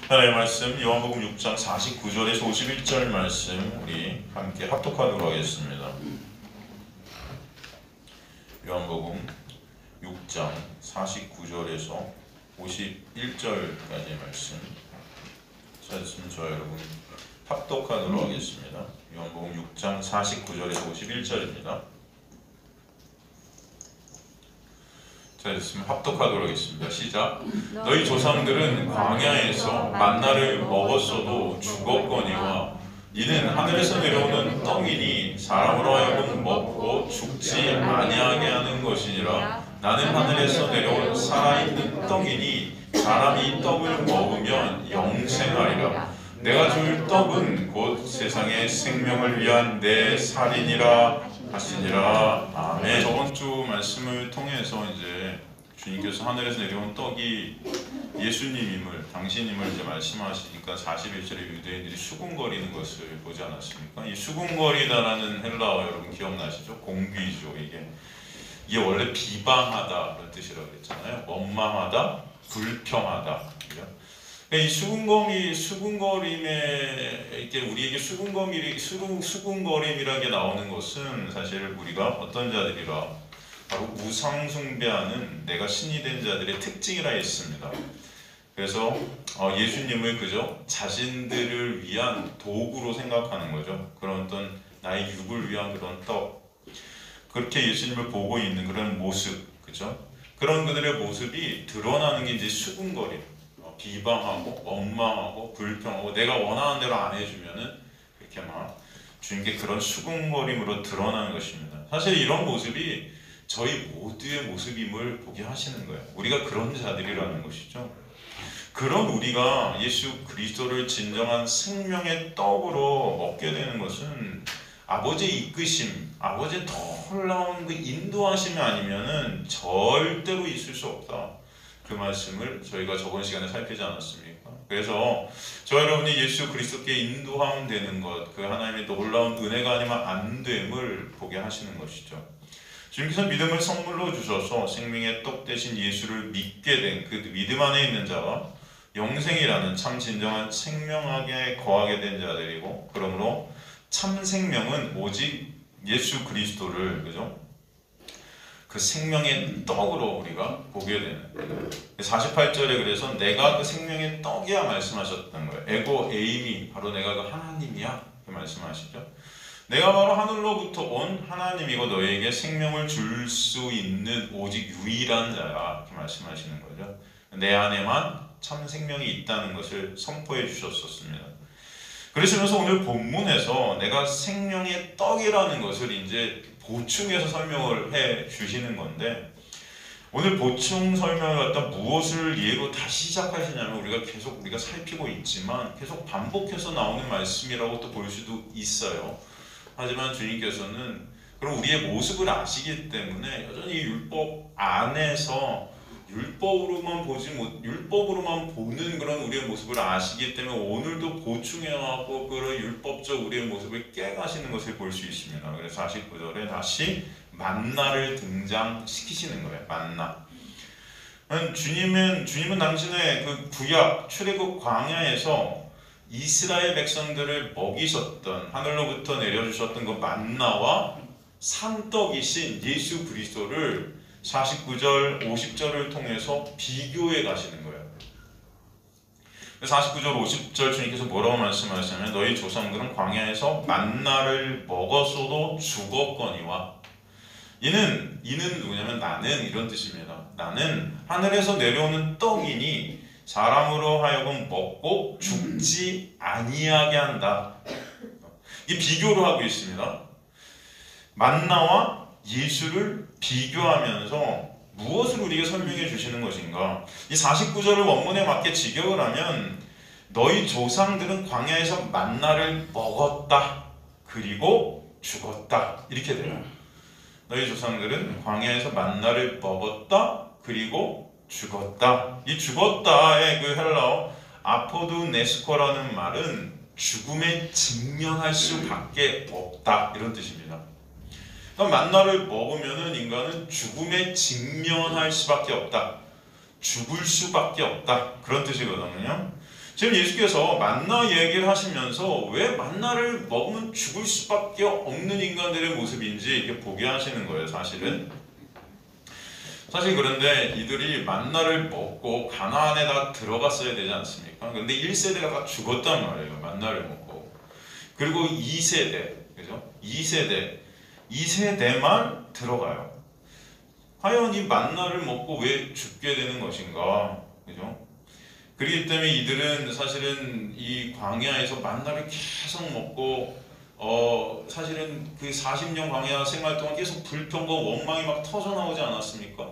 하나님의 말씀 요한복음 6장 49절에서 51절 말씀 우리 함께 합독하도록 하겠습니다. 요한복음 6장 49절에서 51절까지의 말씀 찾으시면 저와 여러분 합독하도록 하겠습니다. 요한복음 6장 49절에서 51절입니다. 자, 됐으면 합독하도록 하겠습니다. 시작. 너희 조상들은 광야에서 만나를 먹었어도 죽었거니와 이는 하늘에서 내려오는 떡이니 사람으로 하여금 먹고 죽지 아니하게 하는 것이니라. 나는 하늘에서 내려온 살아있는 떡이니 사람이 이 떡을 먹으면 영생하리라. 내가 줄 떡은 곧 세상의 생명을 위한 내 살이니라 하시니라. 아멘. 저번 주 말씀을 통해서 이제 주님께서 하늘에서 내려온 떡이 예수님임을, 당신임을 이제 말씀하시니까 41절에 유대인들이 수군거리는 것을 보지 않았습니까? 이 수군거리다라는 헬라어 여러분 기억나시죠? 공귀죠. 이게 원래 비방하다 그런 뜻이라고 그랬잖아요. 원망하다, 불평하다. 이 수군거림에 이렇게 우리에게 수군거림이라게 나오는 것은 사실 우리가 어떤 자들이라 바로 우상 숭배하는 내가 신이 된 자들의 특징이라 했습니다. 그래서 예수님을 그저 자신들을 위한 도구로 생각하는 거죠. 그런 어떤 나의 육을 위한 그런 떡, 그렇게 예수님을 보고 있는 그런 모습, 그죠? 그런 그들의 모습이 드러나는 게 이제 수군거림. 비방하고 원망하고 불평하고 내가 원하는 대로 안 해주면은 그렇게 막 주님께 그런 수군거림으로 드러나는 것입니다. 사실 이런 모습이 저희 모두의 모습임을 보게 하시는 거예요. 우리가 그런 자들이라는 것이죠. 그런 우리가 예수 그리스도를 진정한 생명의 떡으로 먹게 되는 것은 아버지의 이끄심, 아버지의 놀라운 그 인도하심이 아니면은 절대로 있을 수 없다. 그 말씀을 저희가 저번 시간에 살피지 않았습니까? 그래서 저 여러분이 예수 그리스도께 인도하면 되는 것, 그 하나님의 놀라운 은혜가 아니면 안 됨을 보게 하시는 것이죠. 주님께서 믿음을 선물로 주셔서 생명의 떡 대신 예수를 믿게 된 그 믿음 안에 있는 자와 영생이라는 참 진정한 생명하게 거하게 된 자들이고, 그러므로 참 생명은 오직 예수 그리스도를, 그죠? 그 생명의 떡으로 우리가 보게 되는 48절에 그래서 내가 그 생명의 떡이야 말씀하셨던 거예요. 에고 에이미, 바로 내가 그 하나님이야 그 말씀하시죠. 내가 바로 하늘로부터 온 하나님이고 너에게 생명을 줄 수 있는 오직 유일한 자야 이렇게 말씀하시는 거죠. 내 안에만 참 생명이 있다는 것을 선포해 주셨었습니다. 그러시면서 오늘 본문에서 내가 생명의 떡이라는 것을 이제 보충해서 설명을 해 주시는 건데, 오늘 보충 설명을 갖다 무엇을 예로 다시 시작하시냐면 우리가 살피고 있지만 계속 반복해서 나오는 말씀이라고 또 볼 수도 있어요. 하지만 주님께서는 그럼 우리의 모습을 아시기 때문에 여전히 율법 안에서 율법으로만 보는 그런 우리의 모습을 아시기 때문에 오늘도 보충해갖고 그런 율법적 우리의 모습을 깨가시는 것을 볼 수 있습니다. 그래서 49절에 다시 만나를 등장시키시는 거예요. 만나. 주님은 당신의 그 구약 출애굽 광야에서 이스라엘 백성들을 먹이셨던, 하늘로부터 내려주셨던 그 만나와 산떡이신 예수 그리스도를 49절, 50절을 통해서 비교해 가시는 거예요. 49절, 50절 주님께서 뭐라고 말씀하시냐면 너희 조상들은 광야에서 만나를 먹었어도 죽었거니와 이는 누구냐면 나는 이런 뜻입니다. 나는 하늘에서 내려오는 떡이니 사람으로 하여금 먹고 죽지 아니하게 한다. 이 비교를 하고 있습니다. 만나와 예수를 비교하면서 무엇을 우리에게 설명해 주시는 것인가? 이 49절을 원문에 맞게 직역을 하면 너희 조상들은 광야에서 만나를 먹었다. 그리고 죽었다. 이렇게 돼요. 너희 조상들은 광야에서 만나를 먹었다. 그리고 죽었다. 이 죽었다의 그 헬라어 아포드네스코라는 말은 죽음에 직면할 수밖에 없다. 이런 뜻입니다. 만나를 먹으면은 인간은 죽음에 직면할 수밖에 없다. 죽을 수밖에 없다. 그런 뜻이거든요. 지금 예수께서 만나 얘기를 하시면서 왜 만나를 먹으면 죽을 수밖에 없는 인간들의 모습인지 이렇게 보게 하시는 거예요. 사실 그런데 이들이 만나를 먹고 가나안에 다 들어갔어야 되지 않습니까? 그런데 1세대가 다 죽었단 말이에요. 만나를 먹고. 그리고 2세대, 그죠? 2세대만 들어가요. 과연 이 만나를 먹고 왜 죽게 되는 것인가? 그죠? 그렇기 때문에 이들은 사실은 이 광야에서 만나를 계속 먹고 사실은 그 40년 광야 생활 동안 계속 불평과 원망이 막 터져 나오지 않았습니까?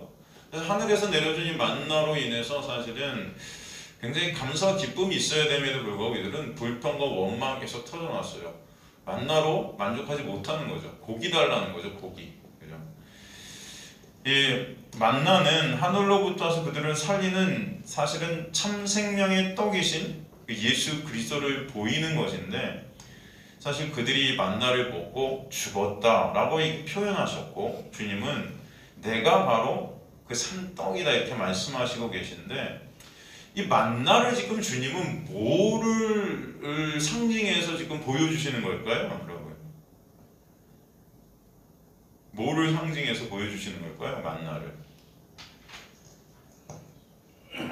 그래서 하늘에서 내려준 이 만나로 인해서 사실은 굉장히 감사와 기쁨이 있어야 됨에도 불구하고 이들은 불평과 원망이 계속 터져 나왔어요. 만나로 만족하지 못하는 거죠. 고기 달라는 거죠. 고기. 그죠? 이 만나는 하늘로부터 와서 그들을 살리는 사실은 참 생명의 떡이신 예수 그리스도를 보이는 것인데, 사실 그들이 만나를 먹고 죽었다라고 표현하셨고, 주님은 내가 바로 그 산떡이다 이렇게 말씀하시고 계신데, 이 만나를 지금 주님은 뭐를 상징해서 지금 보여주시는 걸까요, 여러분? 뭐를 상징해서 보여주시는 걸까요, 만나를?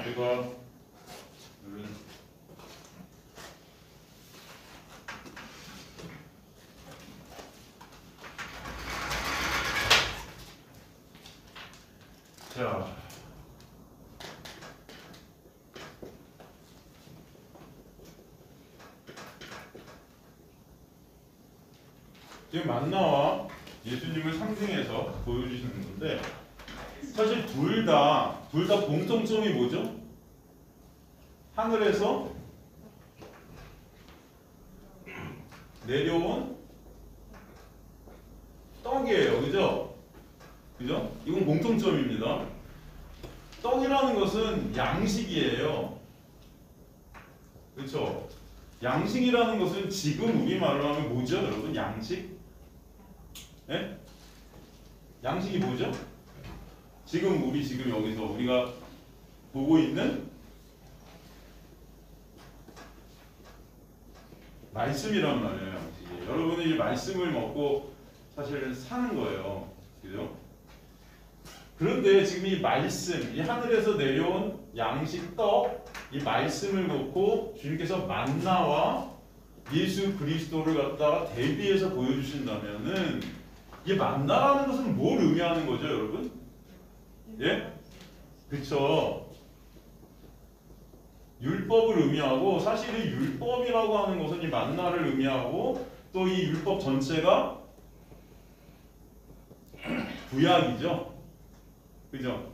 제가 자, 지금 만나와 예수님을 상징해서 보여주시는 건데, 사실 둘 다 공통점이 뭐죠? 하늘에서 내려온 떡이에요. 그죠? 그죠? 이건 공통점입니다. 떡이라는 것은 양식이에요. 그렇죠? 양식이라는 것은 지금 우리말로 하면 뭐죠, 여러분? 양식? 네? 양식이 뭐죠? 지금 여기서 우리가 보고 있는 말씀이란 말이에요. 양식이. 여러분이 이 말씀을 먹고 사실 사는 거예요. 그죠? 그런데 지금 이 말씀, 이 하늘에서 내려온 양식 떡, 이 말씀을 놓고 주님께서 만나와 예수 그리스도를 갖다가 대비해서 보여주신다면은, 이 만나라는 것은 뭘 의미하는 거죠, 여러분? 예? 그쵸? 율법을 의미하고, 사실 이 율법이라고 하는 것은 이 만나를 의미하고, 또 이 율법 전체가 구약이죠. 그죠?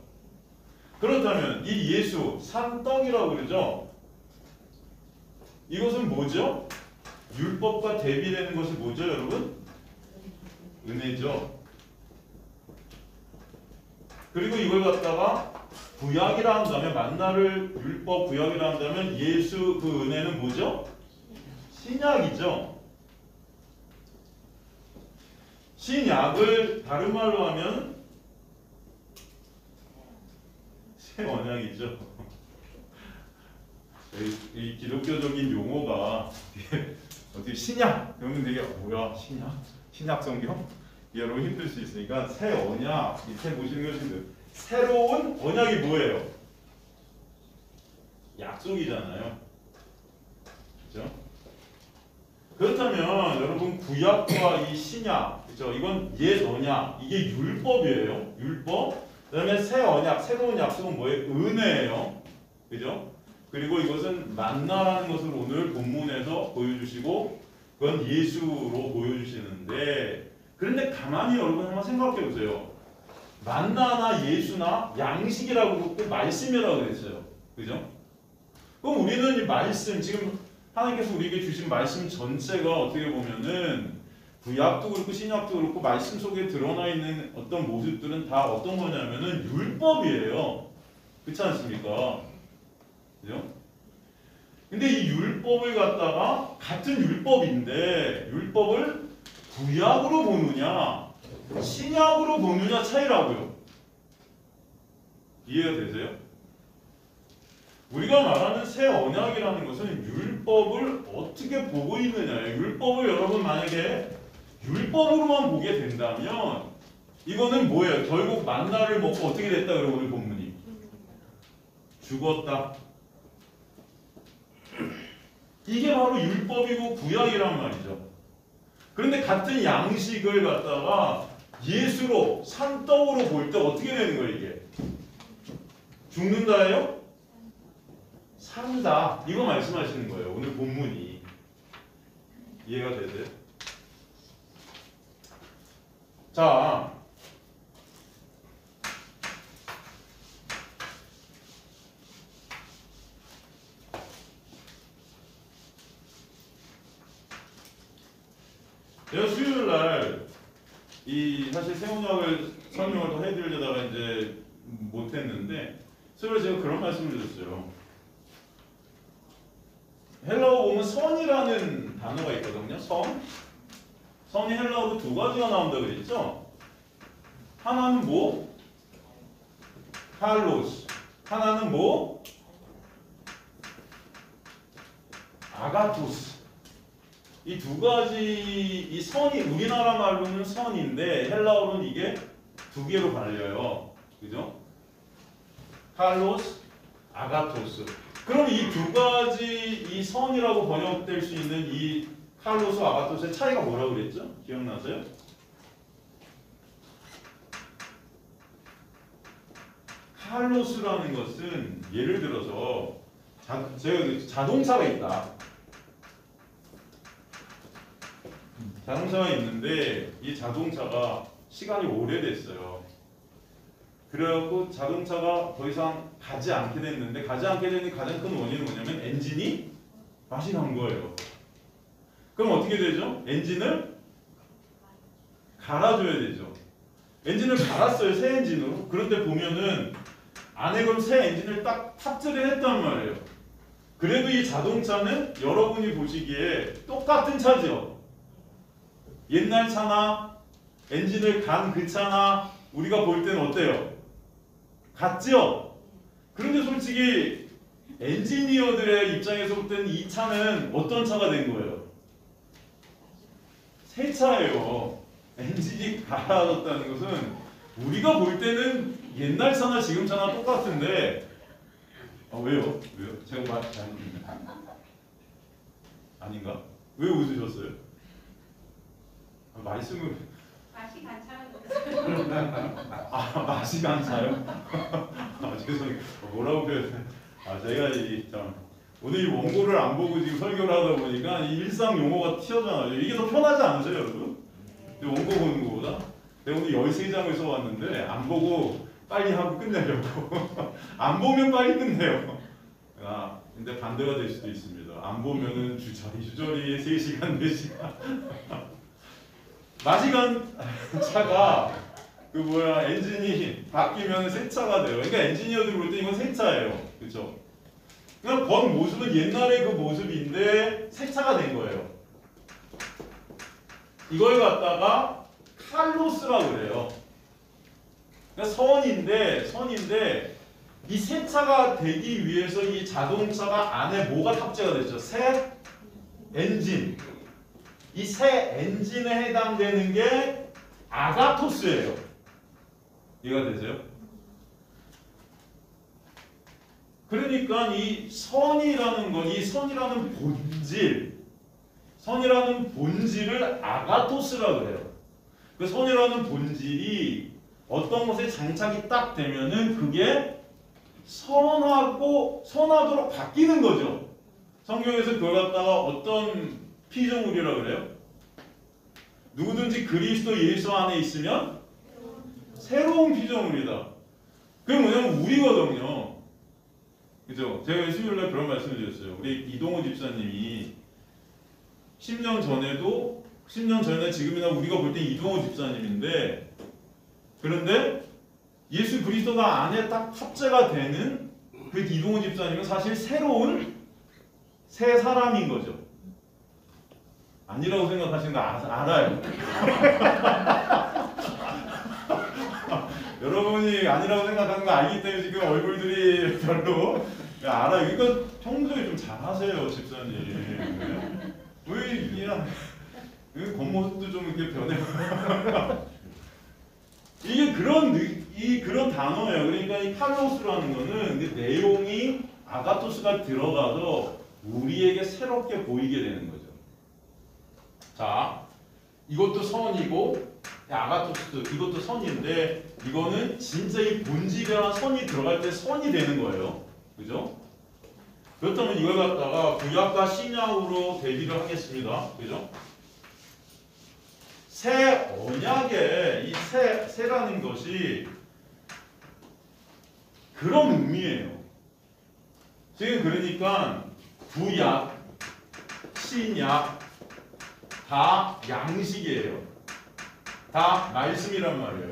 그렇다면 이 예수 산떡이라고 그러죠? 이것은 뭐죠? 율법과 대비되는 것이 뭐죠, 여러분? 은혜죠. 그리고 이걸 갖다가 구약이라 한다면, 만나를 율법 구약이라 한다면 예수 그 은혜는 뭐죠? 신약이죠. 신약을 다른 말로 하면 새 언약이죠. 이 기독교적인 용어가 어떻게 신약 그러면 되게 뭐야, 신약 성경? 여러분 힘들 수 있으니까 새 언약 밑에 보시는 것이 새로운 언약이 뭐예요? 약속이잖아요. 그렇죠? 그렇다면 여러분 구약과 이 신약, 그렇죠? 이건 옛 언약, 이게 율법이에요. 율법. 그다음에 새 언약, 새로운 약속은 뭐예요? 은혜예요. 그죠? 그리고 이것은 만나라는 것을 오늘 본문에서 보여주시고, 그건 예수로 보여주시는데, 그런데 가만히 여러분 한번 생각해 보세요. 만나나 예수나 양식이라고 그랬고 말씀이라고 그랬어요. 그죠? 그럼 우리는 이 말씀, 지금 하나님께서 우리에게 주신 말씀 전체가 어떻게 보면은 구약도 그렇고 신약도 그렇고 말씀 속에 드러나 있는 어떤 모습들은 다 어떤 거냐면은 율법이에요. 그렇지 않습니까? 그죠? 근데 이 율법을 갖다가 같은 율법인데 율법을 구약으로 보느냐 신약으로 보느냐 차이라고요. 이해가 되세요? 우리가 말하는 새 언약이라는 것은 율법을 어떻게 보고 있느냐예요. 율법을 여러분 만약에 율법으로만 보게 된다면 이거는 뭐예요? 결국 만나를 먹고 어떻게 됐다 그래요? 오늘 본문이 죽었다. 이게 바로 율법이고 구약이란 말이죠. 그런데 같은 양식을 갖다가 예수로 산떡으로 볼 때 어떻게 되는 거예요? 이게 죽는다예요? 산다. 이거 말씀하시는 거예요. 오늘 본문이 이해가 되세요? 자, 제가 수요일 날 이 사실 세운약을 설명을 더 해드리려다가 이제 못했는데 수요일에 제가 그런 말씀을 드렸어요. 헬라어 보면 선이라는 단어가 있거든요. 선. 선이 헬라어로 두 가지가 나온다 그랬죠. 하나는 뭐? 칼로스. 하나는 뭐? 아가토스. 이 두 가지 이 선이 우리나라 말로는 선인데 헬라어로는 이게 두 개로 갈려요. 그죠? 칼로스, 아가토스. 그럼 이 두 가지 이 선이라고 번역될 수 있는 이 칼로스, 아가토스의 차이가 뭐라고 그랬죠? 기억나세요? 칼로스라는 것은 예를 들어서 제가 자동차가 있다. 자동차가 있는데 이 자동차가 시간이 오래됐어요. 그래갖고 자동차가 더 이상 가지 않게 됐는데 가지 않게 되는 가장 큰 원인은 뭐냐면 엔진이 맛이 난 거예요. 그럼 어떻게 되죠? 엔진을 갈아줘야 되죠. 엔진을 갈았어요. 새 엔진으로. 그런데 보면은 안에 그럼 새 엔진을 딱 탑재를 했단 말이에요. 그래도 이 자동차는 여러분이 보시기에 똑같은 차죠. 옛날 차나 엔진을 간 그 차나 우리가 볼 때는 어때요? 같죠? 그런데 솔직히 엔지니어들의 입장에서 볼 때는 이 차는 어떤 차가 된 거예요? 새 차예요. 엔진이 갈아졌다는 것은 우리가 볼 때는 옛날 차나 지금 차나 똑같은데 왜요? 왜요? 제가 말 잘못했나요? 아닌가? 왜 웃으셨어요? 말씀을 맛이 괜찮은 거. 맛이 괜찮아요? 죄송해요. 뭐라고 표현해? 제가 오늘 이 원고를 안 보고 지금 설교를 하다 보니까 이 일상 용어가 튀어나와요. 이게 더 편하지 않으세요, 여러분? 원고 보는 거보다? 내가 오늘 13장을 써왔는데 안 보고 빨리 하고 끝내려고. 안 보면 빨리 끝내요. 근데 반대가 될 수도 있습니다. 안 보면은 주저리 3시간, 4시간. 맛이 간 차가 엔진이 바뀌면 새 차가 돼요. 그러니까 엔지니어들이 볼 때 이건 새 차예요. 그렇죠? 그냥 본 모습은 옛날의 그 모습인데 새 차가 된 거예요. 이걸 갖다가 칼로스라고 그래요. 그러니까 선인데 이 새 차가 되기 위해서 이 자동차가 안에 뭐가 탑재가 됐죠? 새 엔진. 이 새 엔진에 해당되는 게 아가토스예요. 이해가 되세요? 그러니까 이 선이라는 건 이 선이라는 본질을 아가토스라 그래요. 그 선이라는 본질이 어떤 것에 장착이 딱 되면은 그게 선하도록 바뀌는 거죠. 성경에서 그걸 갖다가 어떤 피조물이라 그래요? 누구든지 그리스도 예수 안에 있으면 새로운 피조물이다. 그게 뭐냐면 우리거든요. 그죠? 제가 수요일날 그런 말씀을 드렸어요. 우리 이동호 집사님이 10년 전에 지금이나 우리가 볼 때 이동호 집사님인데 그런데 예수 그리스도가 안에 딱 탑재가 되는 그 이동호 집사님은 사실 새로운 새 사람인 거죠. 아니라고 생각하시는 거 알아요. 여러분이 아니라고 생각하는 거 알기 때문에 지금 얼굴들이 별로 알아요. 이거 평소에 좀 잘하세요, 집사님. 왜 그냥 겉모습도 좀 이렇게 변해. 이게 그런 단어예요. 그러니까 이 칼로스라는 거는 그 내용이 아가토스가 들어가서 우리에게 새롭게 보이게 되는 거죠. 자, 이것도 선이고 아가토스 이것도 선인데 이거는 진짜 이 본질이랑 선이 들어갈 때 선이 되는 거예요. 그죠? 그렇다면 이걸 갖다가 구약과 신약으로 대비를 하겠습니다. 그죠? 새 언약의 이 새라는 것이 그런 의미예요. 지금 그러니까 구약, 신약 다 양식이에요. 다 말씀이란 말이에요.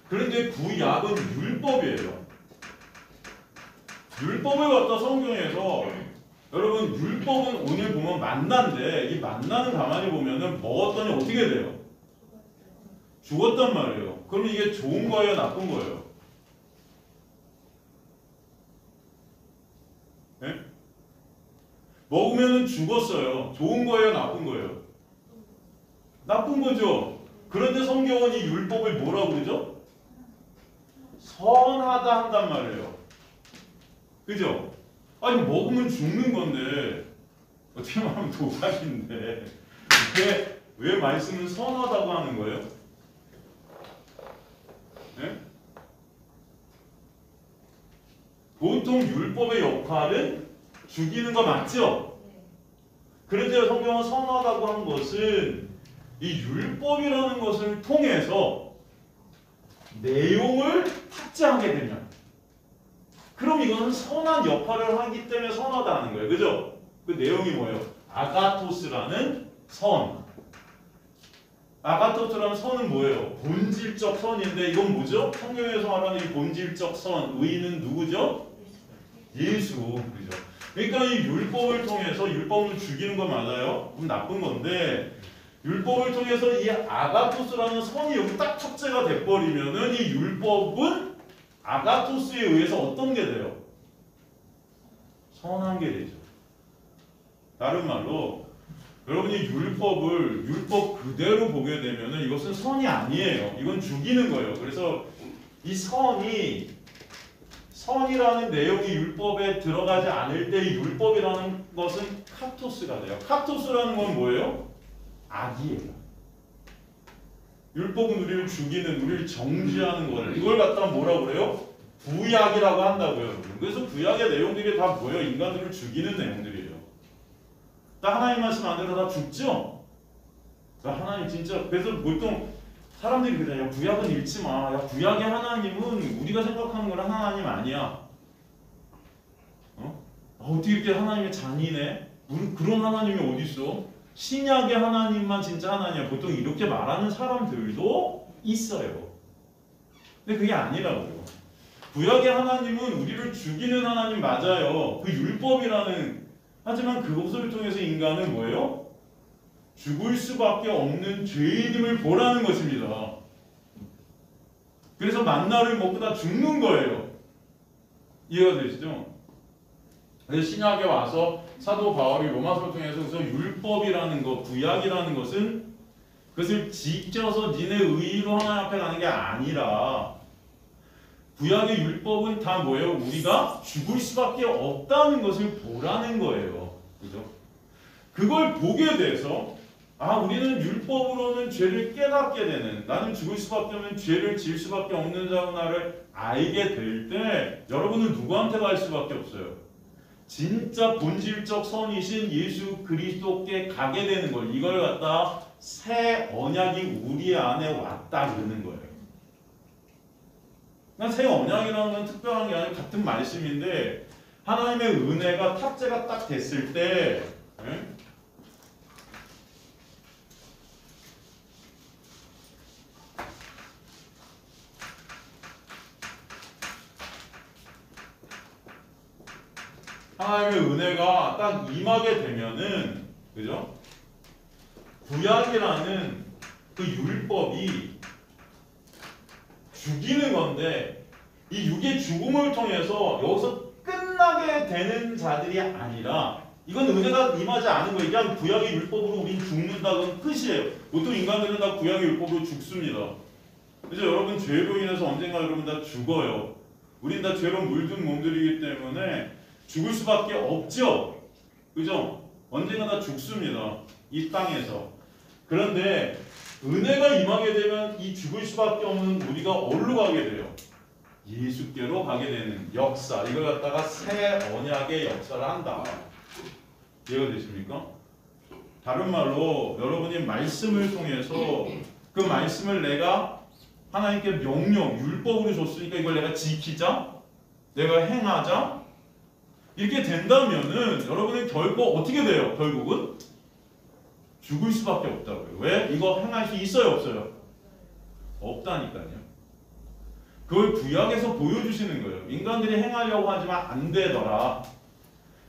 그런데 구약은 율법이에요. 율법을 갖다 성경에서 여러분 율법은 오늘 보면 만난데 이 만나는 가만히 보면은 먹었더니 어떻게 돼요? 죽었단 말이에요. 그럼 이게 좋은 거예요, 나쁜 거예요? 네? 먹으면은 죽었어요. 좋은 거예요, 나쁜 거예요? 나쁜 거죠. 그런데 성경은 이 율법을 뭐라고 그러죠? 선하다 한단 말이에요. 그죠? 아니 먹으면 죽는 건데 어떻게 말하면 도박인데 왜 말씀은 선하다고 하는 거예요? 네? 보통 율법의 역할은 죽이는 거 맞죠? 그런데 성경은 선하다고 한 것은 이 율법이라는 것을 통해서 내용을 탑재하게 되면 그럼 이거는 선한 역할을 하기 때문에 선하다는 거예요. 그죠? 그 내용이 뭐예요? 아가토스라는 선. 아가토스라는 선은 뭐예요? 본질적 선인데 이건 뭐죠? 성경에서 말하는 이 본질적 선, 의는 누구죠? 예수. 그죠? 그러니까 이 율법을 통해서 율법은 죽이는 거 맞아요? 그럼 나쁜 건데 율법을 통해서 이 아가토스라는 선이 여기 딱 탑재가 돼버리면은 이 율법은 아가토스에 의해서 어떤 게 돼요? 선한 게 되죠. 다른 말로 여러분이 율법 그대로 보게 되면은 이것은 선이 아니에요. 이건 죽이는 거예요. 그래서 이 선이라는 내용이 율법에 들어가지 않을 때 이 율법이라는 것은 카토스가 돼요. 카토스라는 건 뭐예요? 악이에요. 율법은 우리를 죽이는, 우리를 정죄하는 거를 이걸 갖다 뭐라고 그래요? 구약이라고 한다고요, 여러분. 그래서 구약의 내용들이 다 뭐예요? 인간들을 죽이는 내용들이에요. 다 하나님 말씀 안 들어 다 죽죠? 하나님 진짜 그래서 보통 사람들이 그래요. 야 구약은 읽지 마. 야 구약의 하나님은 우리가 생각하는 거랑 하나님 아니야. 어떻게 이렇게 하나님의 잔인해? 그런 하나님이 어디 있어? 신약의 하나님만 진짜 하나님이야. 보통 이렇게 말하는 사람들도 있어요. 근데 그게 아니라고요. 구약의 하나님은 우리를 죽이는 하나님 맞아요. 그 율법이라는 하지만 그것을 통해서 인간은 뭐예요? 죽을 수밖에 없는 죄인임을 보라는 것입니다. 그래서 만나를 먹고 다 죽는 거예요. 이해가 되시죠? 그래서 신약에 와서 사도 바울이 로마서를 통해서 그래서 율법이라는 것, 구약이라는 것은 그것을 지켜서 니네 의의로 하나님 앞에 가는 게 아니라 구약의 율법은 다 뭐예요? 우리가 죽을 수밖에 없다는 것을 보라는 거예요. 그죠? 그걸 보게 돼서 우리는 율법으로는 죄를 깨닫게 되는 나는 죽을 수밖에 없는 죄를 지을 수밖에 없는 자구나를 알게 될 때 여러분은 누구한테 갈 수밖에 없어요? 진짜 본질적 선이신 예수 그리스도께 가게 되는 걸 이걸 갖다 새 언약이 우리 안에 왔다 그러는 거예요. 그러니까 새 언약이라는 건 특별한 게 아니라 같은 말씀인데 하나님의 은혜가 탑재가 딱 됐을 때 하나님의 은혜가 딱 임하게 되면은 그죠? 구약이라는 그 율법이 죽이는 건데 이 육의 죽음을 통해서 여기서 끝나게 되는 자들이 아니라 이건 은혜가 임하지 않은 거예요. 그냥 구약의 율법으로 우린 죽는다는 끝이에요. 보통 인간들은 다 구약의 율법으로 죽습니다. 그래서 여러분 죄로 인해서 언젠가 여러분 다 죽어요. 우린 다 죄로 물든 몸들이기 때문에 죽을 수밖에 없죠. 그죠? 언젠가 다 죽습니다. 이 땅에서. 그런데 은혜가 임하게 되면 이 죽을 수밖에 없는 우리가 어디로 가게 돼요? 예수께로 가게 되는 역사. 이걸 갖다가 새 언약의 역사를 한다. 이해가 되십니까? 다른 말로 여러분이 말씀을 통해서 그 말씀을 내가 하나님께 명령, 율법으로 줬으니까 이걸 내가 지키자, 내가 행하자 이렇게 된다면은 여러분은 결국 어떻게 돼요? 결국은 죽을 수밖에 없다고요. 왜? 이거 행할 수 있어요? 없어요? 없다니까요. 그걸 구약에서 보여주시는 거예요. 인간들이 행하려고 하지만 안 되더라.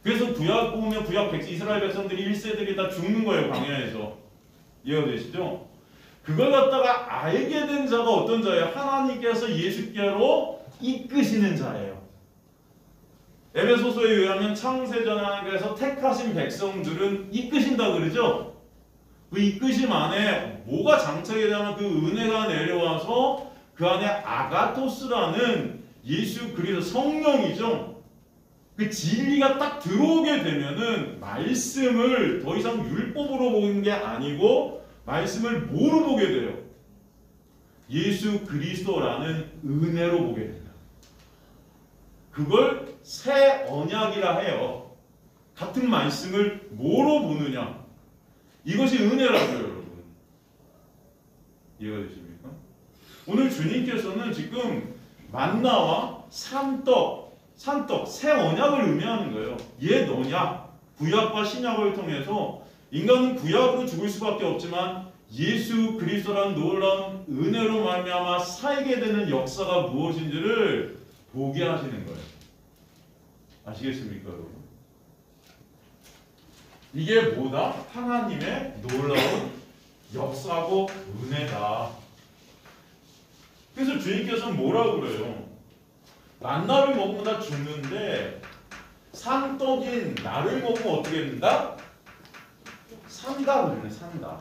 그래서 구약 보면 구약 이스라엘 백성들이 1세들이 다 죽는 거예요. 광야에서. 이해가 되시죠? 그걸 갖다가 알게 된 자가 어떤 자예요? 하나님께서 예수께로 이끄시는 자예요. 에베소서에 의하면 창세전에 하나님께서 택하신 백성들은 이끄신다 그러죠? 그 이끄심 안에 뭐가 장착이 되냐면 그 은혜가 내려와서 그 안에 아가토스라는 예수 그리스도 성령이죠. 그 진리가 딱 들어오게 되면은 말씀을 더 이상 율법으로 보는 게 아니고 말씀을 뭐로 보게 돼요? 예수 그리스도라는 은혜로 보게 된다. 그걸 새 언약이라 해요. 같은 말씀을 뭐로 보느냐? 이것이 은혜라고요, 여러분. 이해가 되십니까? 오늘 주님께서는 지금 만나와 산떡, 새 언약을 의미하는 거예요. 옛 언약, 구약과 신약을 통해서 인간은 구약으로 죽을 수밖에 없지만 예수 그리스도라는 놀라운 은혜로 말미암아 살게 되는 역사가 무엇인지를 보게 하시는 거예요. 아시겠습니까, 여러분? 이게 뭐다? 하나님의 놀라운 역사고 은혜다. 그래서 주님께서는 뭐라고 그래요? 만나를 먹으면 다 죽는데 산떡인 나를 먹으면 어떻게 된다? 산다 그러네, 산다.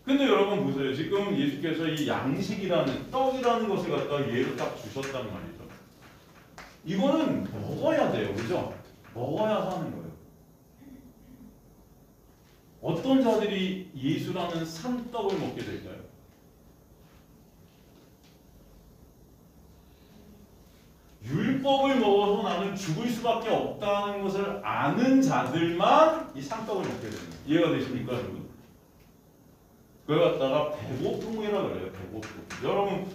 근데 여러분 보세요. 지금 예수께서 이 양식이라는 떡이라는 것을 갖다가 예로 딱 주셨단 말이죠. 이거는 먹어야 돼요. 그죠? 먹어야 사는 거예요. 어떤 자들이 예수라는 산떡을 먹게 될까요? 율법을 먹어서 나는 죽을 수밖에 없다는 것을 아는 자들만 이 산떡을 먹게 되는 거예요. 이해가 되십니까, 여러분? 그걸 갖다가 배고픔이라 그래요. 배고픔. 여러분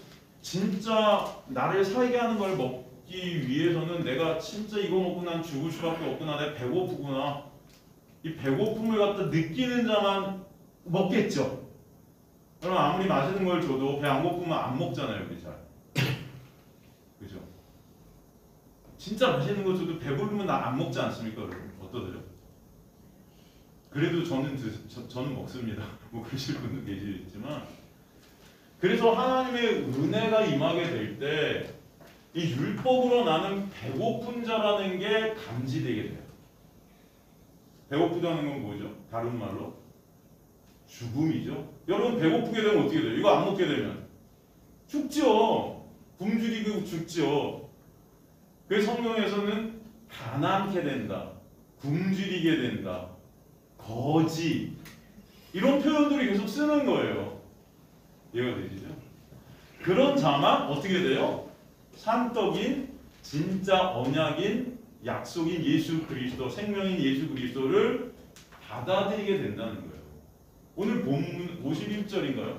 진짜 나를 살게 하는 걸 먹기 위해서는 내가 진짜 이거 먹고 난 죽을 수밖에 없구나. 내가 배고프구나. 이 배고픔을 갖다 느끼는 자만 먹겠죠. 그럼 아무리 맛있는 걸 줘도 배 안 고프면 안 먹잖아요, 우리 잘. 그죠? 진짜 맛있는 거 줘도 배부르면 나 안 먹지 않습니까, 여러분? 어떠세요? 그래도 저는 먹습니다. 뭐 그러실 분도 계시겠지만, 그래서 하나님의 은혜가 임하게 될 때 이 율법으로 나는 배고픈 자라는 게 감지되게 돼요. 배고프다는 건 뭐죠? 다른 말로 죽음이죠. 여러분 배고프게 되면 어떻게 돼요? 이거 안 먹게 되면 죽죠. 굶주리고 죽죠. 그래서 성경에서는 가난케 된다, 굶주리게 된다, 거지 이런 표현들이 계속 쓰는 거예요. 이해가 되시죠? 그런 자만 어떻게 돼요? 산떡인 진짜 언약인 약속인 예수 그리스도, 생명인 예수 그리스도를 받아들이게 된다는 거예요. 오늘 본문 51절인가요?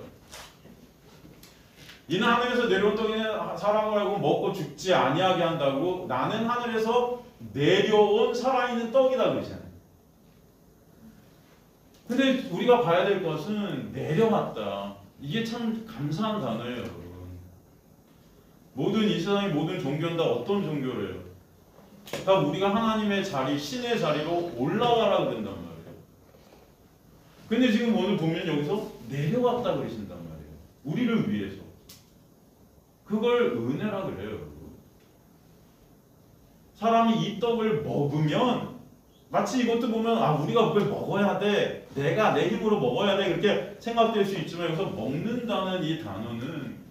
이는 하늘에서 내려온 떡이는 사람을 알고 먹고 죽지 아니하게 한다고 나는 하늘에서 내려온 살아있는 떡이다 그러잖아요. 근데 우리가 봐야 될 것은 내려왔다. 이게 참 감사한 단어예요, 여러분. 모든 이 세상의 모든 종교는 다 어떤 종교래요? 다 우리가 하나님의 자리, 신의 자리로 올라가라고 된단 말이에요. 근데 지금 오늘 보면 여기서 내려왔다 그러신단 말이에요. 우리를 위해서. 그걸 은혜라 그래요, 여러분. 사람이 이 떡을 먹으면 마치 이것도 보면 아 우리가 그걸 먹어야 돼, 내가 내 힘으로 먹어야 돼 그렇게 생각될 수 있지만 여기서 먹는다는 이 단어는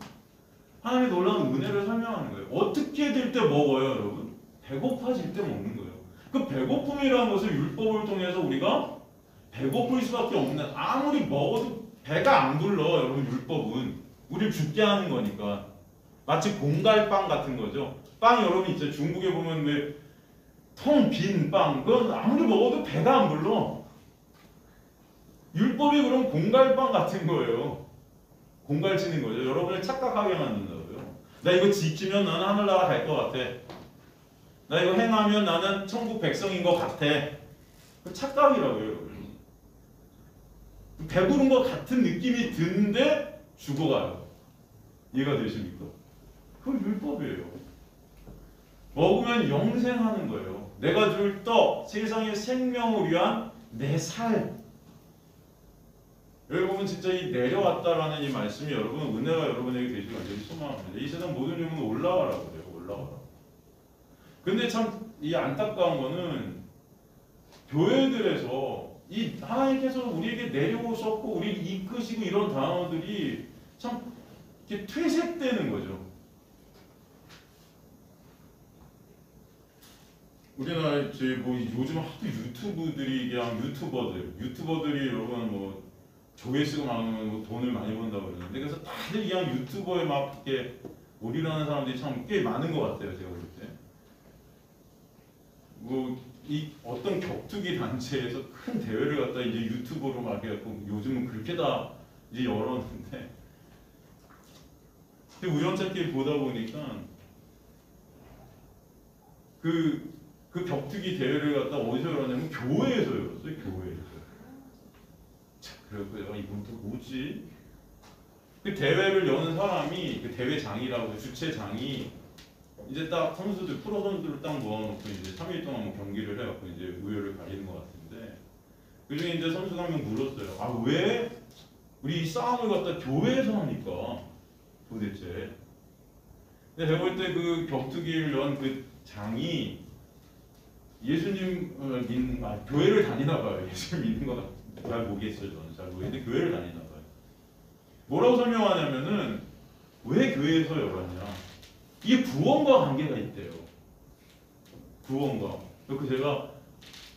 하나님의 놀라운 은혜를 설명하는 거예요. 어떻게 될 때 먹어요, 여러분? 배고파질 때 먹는 거예요. 그 배고픔이라는 것을 율법을 통해서 우리가 배고플 수밖에 없는, 아무리 먹어도 배가 안 불러. 여러분, 율법은 우리를 죽게 하는 거니까 마치 공갈빵 같은 거죠. 빵 여러분 있죠. 중국에 보면 왜 텅 빈 빵, 그건 아무리 먹어도 배가 안 불러. 율법이 그럼 공갈빵 같은 거예요. 공갈치는 거죠. 여러분을 착각하게 만든다고요. 나 이거 지키면 나는 하늘나라 갈 것 같아. 나 이거 행하면 나는 천국 백성인 것 같아. 그 착각이라고요, 여러분. 배부른 것 같은 느낌이 드는데 죽어가요. 이해가 되십니까? 그건 율법이에요. 먹으면 영생하는 거예요. 내가 줄 떡, 세상의 생명을 위한 내 살. 여기 보면 진짜 이 내려왔다라는 이 말씀이 여러분 은혜가 여러분에게 되시길 완전히 소망합니다. 이 세상 모든 영은 올라가라고 그래요. 올라가라. 근데 참 이 안타까운 거는 교회들에서 이 하나님께서 우리에게 내려오셨고 우리를 이끄시고 이런 단어들이 참 이렇게 퇴색되는 거죠. 우리나라에 저희 뭐 요즘 하도 유튜브들이 그냥 유튜버들이 여러분 뭐 조회수가 많으면 뭐 돈을 많이 번다고 그러는데 그래서 다들 그냥 유튜버에 막 이렇게 올인하는 사람들이 참 꽤 많은 것 같아요. 제가 볼 때. 뭐 이 어떤 격투기 단체에서 큰 대회를 갖다 이제 유튜버로 막 해갖고 요즘은 그렇게 다 이제 열었는데 근데 우연찮게 보다 보니까 그 격투기 대회를 갖다 어디서 열었냐면 교회에서 열었어요. 교회에서. 그래서 이건 또 뭐지? 그 대회를 여는 사람이 그 대회장이라고 주최장이 이제 딱 선수들 프로 선수들을 딱 모아놓고 이제 3일 동안 뭐 경기를 해갖고 이제 우열을 가리는 것 같은데 그 중에 이제 선수가 한 명 물었어요. 아 왜 우리 이 싸움을 갖다 교회에서 합니까? 도대체. 근데 제가 볼 때 그 격투기를 연 그 장이 예수님 믿는 교회를 다니나 봐요. 예수님 믿는 거 잘 모르겠어요. 저는 잘 모르겠는데 교회를 다니나 봐요. 뭐라고 설명하냐면은 왜 교회에서 열었냐? 이게 구원과 관계가 있대요. 구원과. 그 제가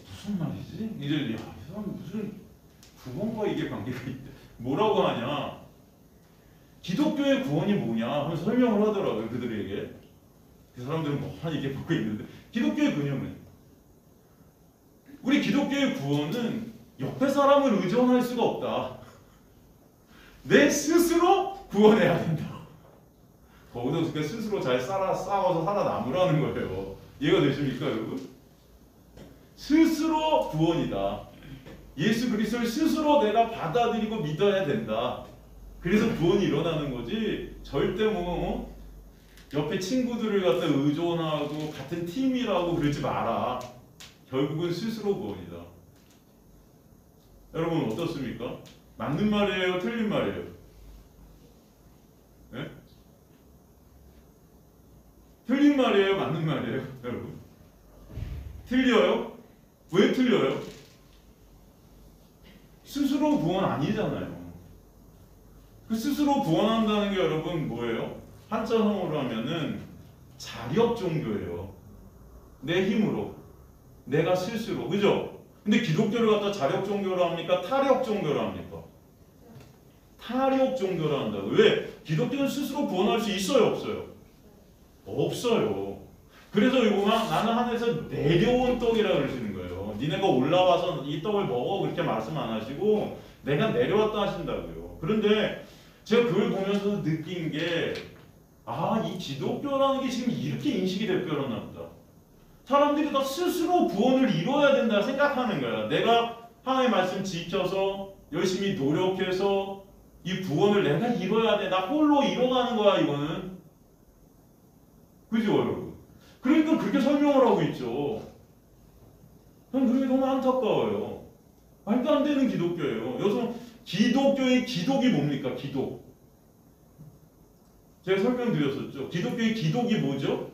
무슨 말이지? 이제 야, 이 사람 무슨 구원과 이게 관계가 있대. 뭐라고 하냐? 기독교의 구원이 뭐냐? 하면서 설명을 하더라고요. 그들에게. 그 사람들은 뭐 이렇게 보고 있는데 기독교의 개념은 우리 기독교의 구원은 옆에 사람을 의존할 수가 없다. 내 스스로 구원해야 된다. 거기서 그 스스로 잘 싸워서 살아남으라는 거예요. 이해가 되십니까, 여러분? 스스로 구원이다. 예수 그리스도를 스스로 내가 받아들이고 믿어야 된다. 그래서 구원이 일어나는 거지. 절대 뭐 옆에 친구들을 갖다 의존하고 같은 팀이라고 그러지 마라. 결국은 스스로 구원이다. 여러분 어떻습니까? 맞는 말이에요? 틀린 말이에요? 네? 틀린 말이에요? 맞는 말이에요? 여러분? 틀려요? 왜 틀려요? 스스로 구원 아니잖아요. 그 스스로 구원한다는 게 여러분 뭐예요? 한자성어로 하면은 자력 종교예요. 내 힘으로. 내가 스스로. 그죠? 근데 기독교를 갖다 자력 종교로 합니까? 타력 종교로 합니까? 타력 종교로 한다고. 왜? 기독교는 스스로 구원할 수 있어요? 없어요? 없어요. 그래서 이거 막 나는 하늘에서 내려온 떡이라고 그러시는 거예요. 니네가 올라와서 이 떡을 먹어 그렇게 말씀 안 하시고 내가 내려왔다 하신다고요. 그런데 제가 그걸 보면서 느낀 게 이 기독교라는 게 지금 이렇게 인식이 되어버렸나 보다. 사람들이 다 스스로 구원을 이뤄야 된다 생각하는 거야. 내가 하나님의 말씀 지켜서 열심히 노력해서 이 구원을 내가 이뤄야 돼. 나 홀로 이뤄가는 거야 이거는. 그죠 여러분? 그러니까 그렇게 설명을 하고 있죠. 난 그게 너무 안타까워요. 말도 안 되는 기독교예요. 여기서 기독교의 기독이 뭡니까? 기독. 제가 설명드렸었죠. 기독교의 기독이 뭐죠?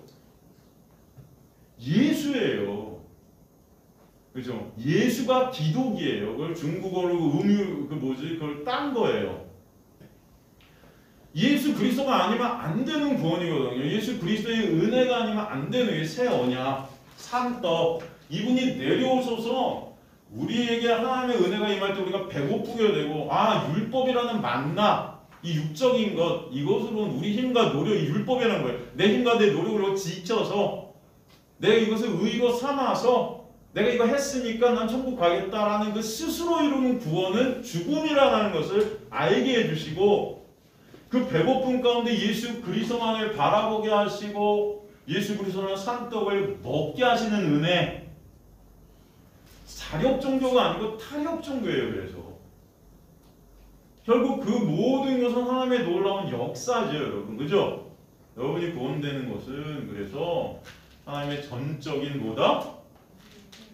예수예요. 그죠? 예수가 기독이에요. 그걸 중국어로 그걸 딴 거예요. 예수 그리스도가 아니면 안 되는 구원이거든요. 예수 그리스도의 은혜가 아니면 안 되는 게 새 언약, 산떡. 이분이 내려오셔서 우리에게 하나님의 은혜가 임할 때 우리가 배고프게 되고 율법이라는 만나 이 육적인 것 이것으로는 우리 힘과 노력 이 율법이라는 거예요. 내 힘과 내 노력으로 지켜서 내가 이것을 의로 삼아서 내가 이거 했으니까 난 천국 가겠다라는 그 스스로 이루는 구원은 죽음이라는 것을 알게 해주시고 그 배고픔 가운데 예수 그리스도만을 바라보게 하시고 예수 그리스도는 산떡을 먹게 하시는 은혜 자력 종교가 아니고 타협 종교예요. 그래서 결국 그 모든 것은 하나님의 놀라운 역사죠. 여러분 그죠? 여러분이 구원되는 것은 그래서 하나님의 전적인 뭐다?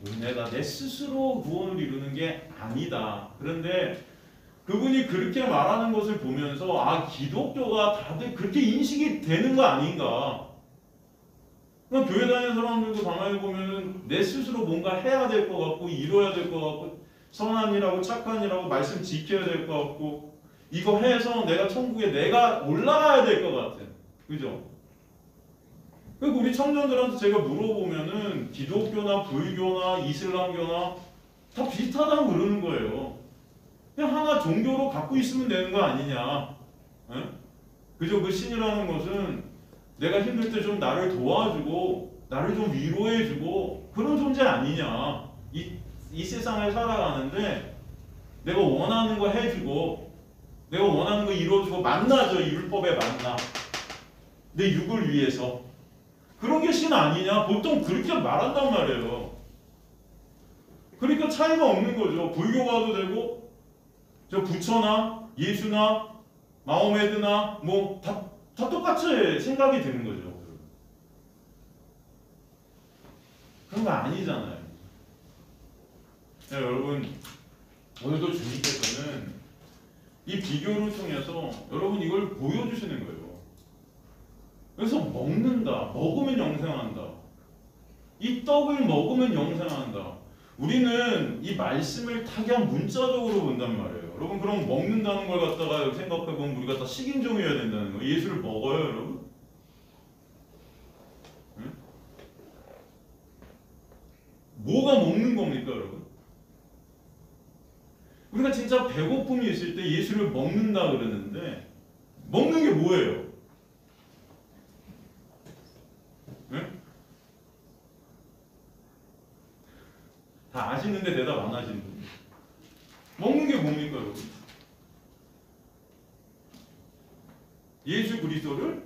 은혜다. 내 스스로 구원을 이루는 게 아니다. 그런데 그분이 그렇게 말하는 것을 보면서 기독교가 다들 그렇게 인식이 되는 거 아닌가. 그냥 교회 다니는 사람들도 가만히 보면은 내 스스로 뭔가 해야 될 것 같고 이뤄야 될 것 같고 선한 일하고 착한 일하고 말씀 지켜야 될 것 같고 이거 해서 내가 천국에 내가 올라가야 될 것 같은. 그죠? 그리고 우리 청년들한테 제가 물어보면은 기독교나 불교나 이슬람교나 다 비슷하다고 그러는 거예요. 그냥 하나 종교로 갖고 있으면 되는 거 아니냐. 에? 그죠? 그 신이라는 것은 내가 힘들 때 좀 나를 도와주고 나를 좀 위로해주고 그런 존재 아니냐. 이 세상을 살아가는데 내가 원하는 거 해주고 내가 원하는 거 이루어주고 만나죠. 이 율법에 만나. 내 육을 위해서. 그런 게 신 아니냐? 보통 그렇게 말한단 말이에요. 그러니까 차이가 없는 거죠. 불교 가도 되고 저 부처나 예수나 마호메드나 뭐 다 똑같이 생각이 드는 거죠. 그런 거 아니잖아요. 네, 여러분 오늘도 주님께서는 이 비교를 통해서 여러분 이걸 보여주시는 거예요. 그래서 먹는다. 먹으면 영생한다. 이 떡을 먹으면 영생한다. 우리는 이 말씀을 다 그냥 문자적으로 본단 말이에요. 여러분 그럼 먹는다는 걸 갖다가 생각해보면 우리가 다 식인종이어야 된다는 거예요. 예수를 먹어요 여러분? 응? 뭐가 먹는 겁니까 여러분? 우리가 진짜 배고픔이 있을 때 예수를 먹는다 그러는데 먹는 게 뭐예요? 응? 다 아시는데 대답 안 하시는 분. 먹는 게 뭡니까 여러분? 예수 그리스도를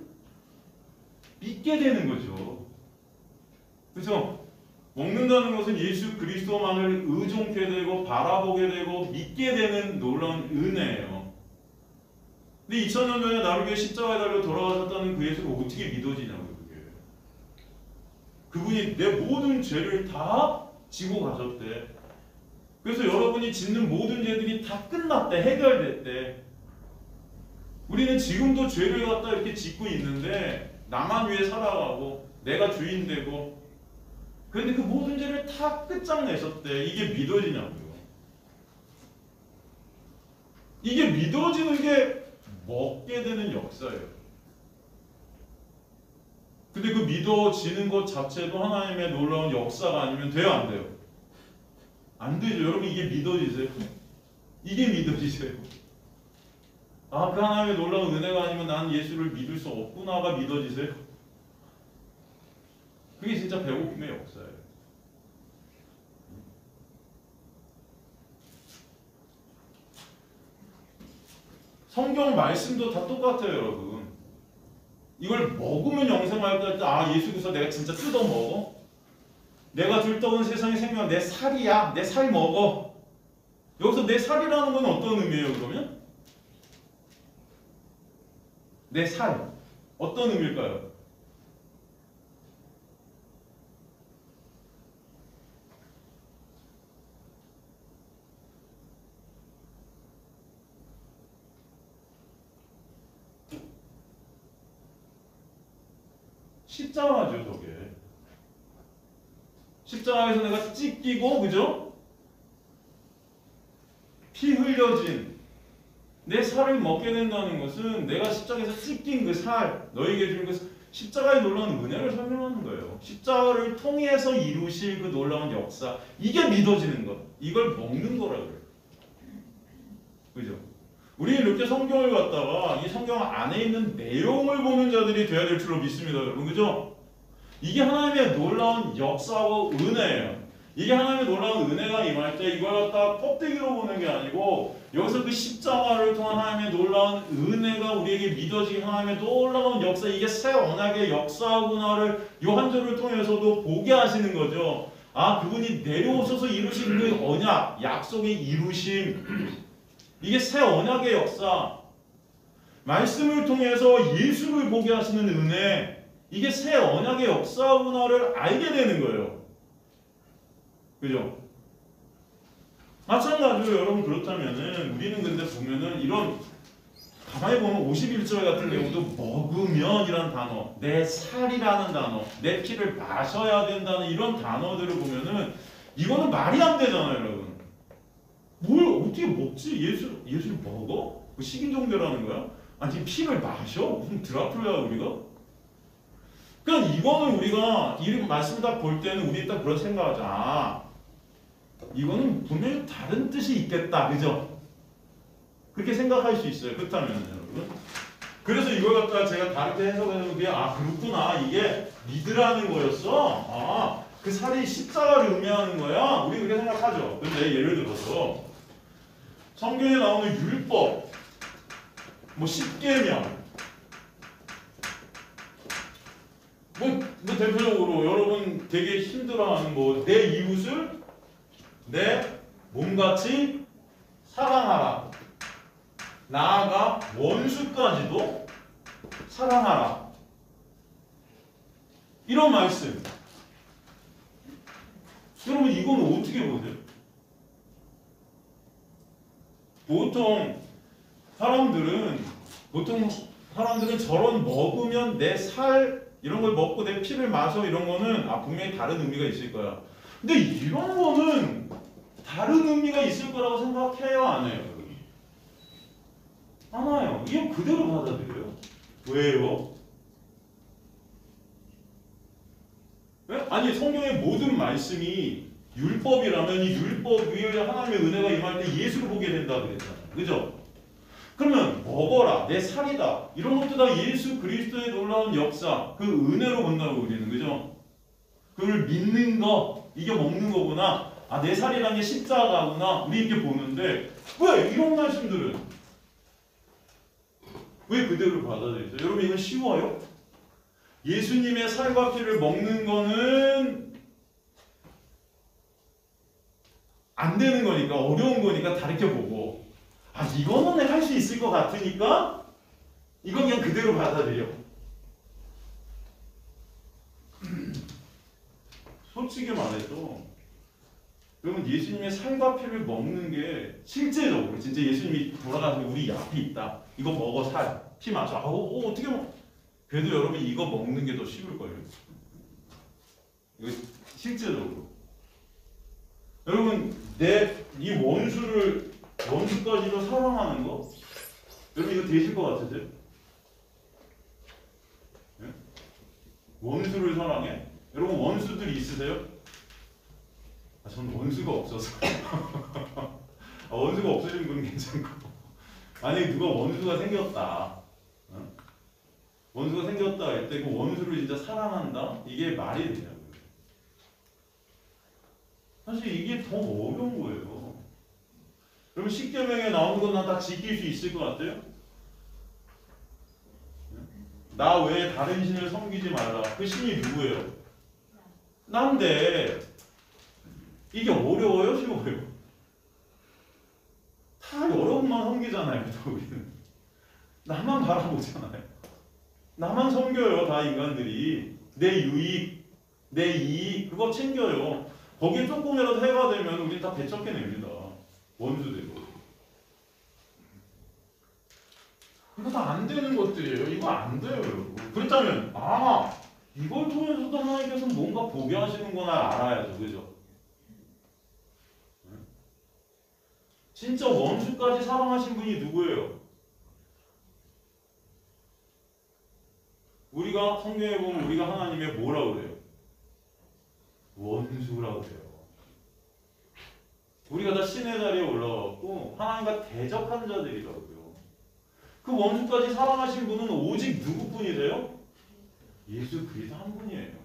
믿게 되는 거죠. 그렇죠? 먹는다는 것은 예수 그리스도만을 의존케 되고 바라보게 되고 믿게 되는 놀라운 은혜예요. 근데 2000년 전에 나를 위해 십자가에 달려 돌아가셨다는 그 예수를 어떻게 믿어지냐고요. 그게. 그분이 내 모든 죄를 다 지고 가셨대. 그래서 여러분이 짓는 모든 죄들이 다 끝났대. 해결됐대. 우리는 지금도 죄를 갖다 이렇게 짓고 있는데 나만 위해 살아가고 내가 주인 되고 그런데 그 모든 죄를 다 끝장내셨대. 이게 믿어지냐고요. 이게 믿어지는 게 먹게 되는 역사예요. 근데 그 믿어지는 것 자체도 하나님의 놀라운 역사가 아니면 돼요, 안 돼요? 안 되죠. 여러분 이게 믿어지세요? 이게 믿어지세요? 그 하나님의 놀라운 은혜가 아니면 난 예수를 믿을 수 없구나가 믿어지세요? 그게 진짜 배고픔의 역사예요. 성경 말씀도 다 똑같아요, 여러분. 이걸 먹으면 영생할 때 예수 그리스도 내가 진짜 뜯어 먹어? 내가 들떠온 세상의 생명 내 살이야. 내 살 먹어. 여기서 내 살이라는 건 어떤 의미예요, 그러면? 내 살. 어떤 의미일까요? 십자가죠, 저게. 십자가에서 내가 찢기고, 그죠? 피 흘려진 내 살을 먹게 된다는 것은 내가 십자가에서 찢긴 그 살, 너에게 준 그 십자가의 놀라운 은혜를 설명하는 거예요. 십자가를 통해서 이루실 그 놀라운 역사, 이게 믿어지는 것, 이걸 먹는 거라고 그래요. 그죠? 우리 이렇게 성경을 갖다가 이 성경 안에 있는 내용을 보는 자들이 돼야 될 줄로 믿습니다, 여러분. 그죠? 이게 하나님의 놀라운 역사와 은혜예요. 이게 하나님의 놀라운 은혜가 임할 때 이걸 갖다가 껍데기로 보는 게 아니고 여기서 그 십자가를 통한 하나님의 놀라운 은혜가 우리에게 믿어지게 하나님의 놀라운 역사, 이게 새 언약의 역사구나를 이 한 절을 통해서도 보게 하시는 거죠. 아, 그분이 내려오셔서 이루신 그 언약, 약속의 이루심, 이게 새 언약의 역사, 말씀을 통해서 예수를 보게 하시는 은혜, 이게 새 언약의 역사구나를 알게 되는 거예요. 그죠? 마찬가지로 여러분 그렇다면은 우리는 근데 보면은 이런 가만히 보면 51절 같은 경우도 먹으면이라는 단어, 내 살이라는 단어, 내 피를 마셔야 된다는 이런 단어들을 보면은 이거는 말이 안 되잖아요, 여러분. 뭘 어떻게 먹지? 예수를 먹어? 그 식인종대라는 거야? 아니 피를 마셔? 무슨 드라큘라야 우리가? 그러니까 이거는 우리가 이 말씀 딱 볼 때는 우리 딱 그런 생각하자. 아, 이거는 분명히 다른 뜻이 있겠다, 그죠? 그렇게 생각할 수 있어요. 그렇다면 여러분. 그래서 이걸 갖다가 제가 다르게 해석하면 그게 아 그렇구나, 이게 믿으라는 거였어. 아, 그 살이 십자가를 의미하는 거야. 우리 그렇게 생각하죠. 근데 예를 들어서 성경에 나오는 율법, 뭐 십계명, 뭐 대표적으로 여러분 되게 힘들어하는 뭐 내 이웃을 내 몸같이 사랑하라, 나아가 원수까지도 사랑하라, 이런 말씀. 여러분 이거는 어떻게 보세요? 보통 사람들은 저런 먹으면 내 살 이런 걸 먹고 내 피를 마셔 이런 거는 아 분명히 다른 의미가 있을 거야. 근데 이런 거는 다른 의미가 있을 거라고 생각해요, 안 해요? 안 와요. 이게 그대로 받아들여요. 왜요? 네? 아니 성경의 모든 말씀이 율법이라면 이 율법 위에 하나님의 은혜가 임할 때 예수를 보게 된다 그랬잖아요. 그죠? 그러면 먹어라, 내 살이다, 이런 것도 다 예수 그리스도의 놀라운 역사, 그 은혜로 본다고 우리는. 그죠? 그걸 믿는 거, 이게 먹는 거구나. 아, 내 살이라는 게 십자가구나. 우리 이렇게 보는데 왜 이런 말씀들은 왜 그대로 받아들이세요? 여러분 이건 쉬워요? 예수님의 살과 피를 먹는 거는 안 되는 거니까, 어려운 거니까 다르게 보고, 아 이거는 내가 할 수 있을 것 같으니까 이건 그냥 그대로 받아들여. 솔직히 말해서 여러분 예수님의 살과 피를 먹는 게 실제적으로 진짜 예수님이 돌아가서 우리 앞에 있다, 이거 먹어, 살, 피 마셔, 어떻게 먹? 그래도 여러분 이거 먹는 게 더 쉬울 거예요. 이거 실제적으로 여러분 내 이 원수까지도 사랑하는 거, 여러분 이거 되실 것 같으세요? 네? 원수를 사랑해? 여러분 원수들이 있으세요? 아, 저는 원수가 없어서 원수가 없으신 분은 괜찮고, 아니 누가 원수가 생겼다, 원수가 생겼다 할 때 그 원수를 진짜 사랑한다? 이게 말이 되냐고요. 사실 이게 더 어려운 거예요. 여러분 십계명에 나오는 건 다 지킬 수 있을 것 같아요? 나 외에 다른 신을 섬기지 말라. 그 신이 누구예요? 난데 이게 어려워요? 쉬워요? 다 여러분만 섬기잖아요. 우리는 나만 바라보잖아요. 나만 섬겨요. 다 인간들이 내 유익, 내 이익 그거 챙겨요. 거기에 조금이라도 해가 되면 우리 다 배척해냅니다. 원수되고. 이거 다 안 되는 것들이에요. 이거 안 돼요, 여러분. 그렇다면 아 이걸 통해서도 하나님께서 뭔가 보게 하시는 거나 알아야죠. 그죠? 진짜 원수까지 사랑하신 분이 누구예요? 우리가 성경에 보면 우리가 하나님의 뭐라고 그래요? 원수라고 그래요. 우리가 다 신의 자리에 올라왔고 하나님과 대적한 자들이라고요. 그 원수까지 사랑하신 분은 오직 누구뿐이세요? 예수 그리스도 한 분이에요.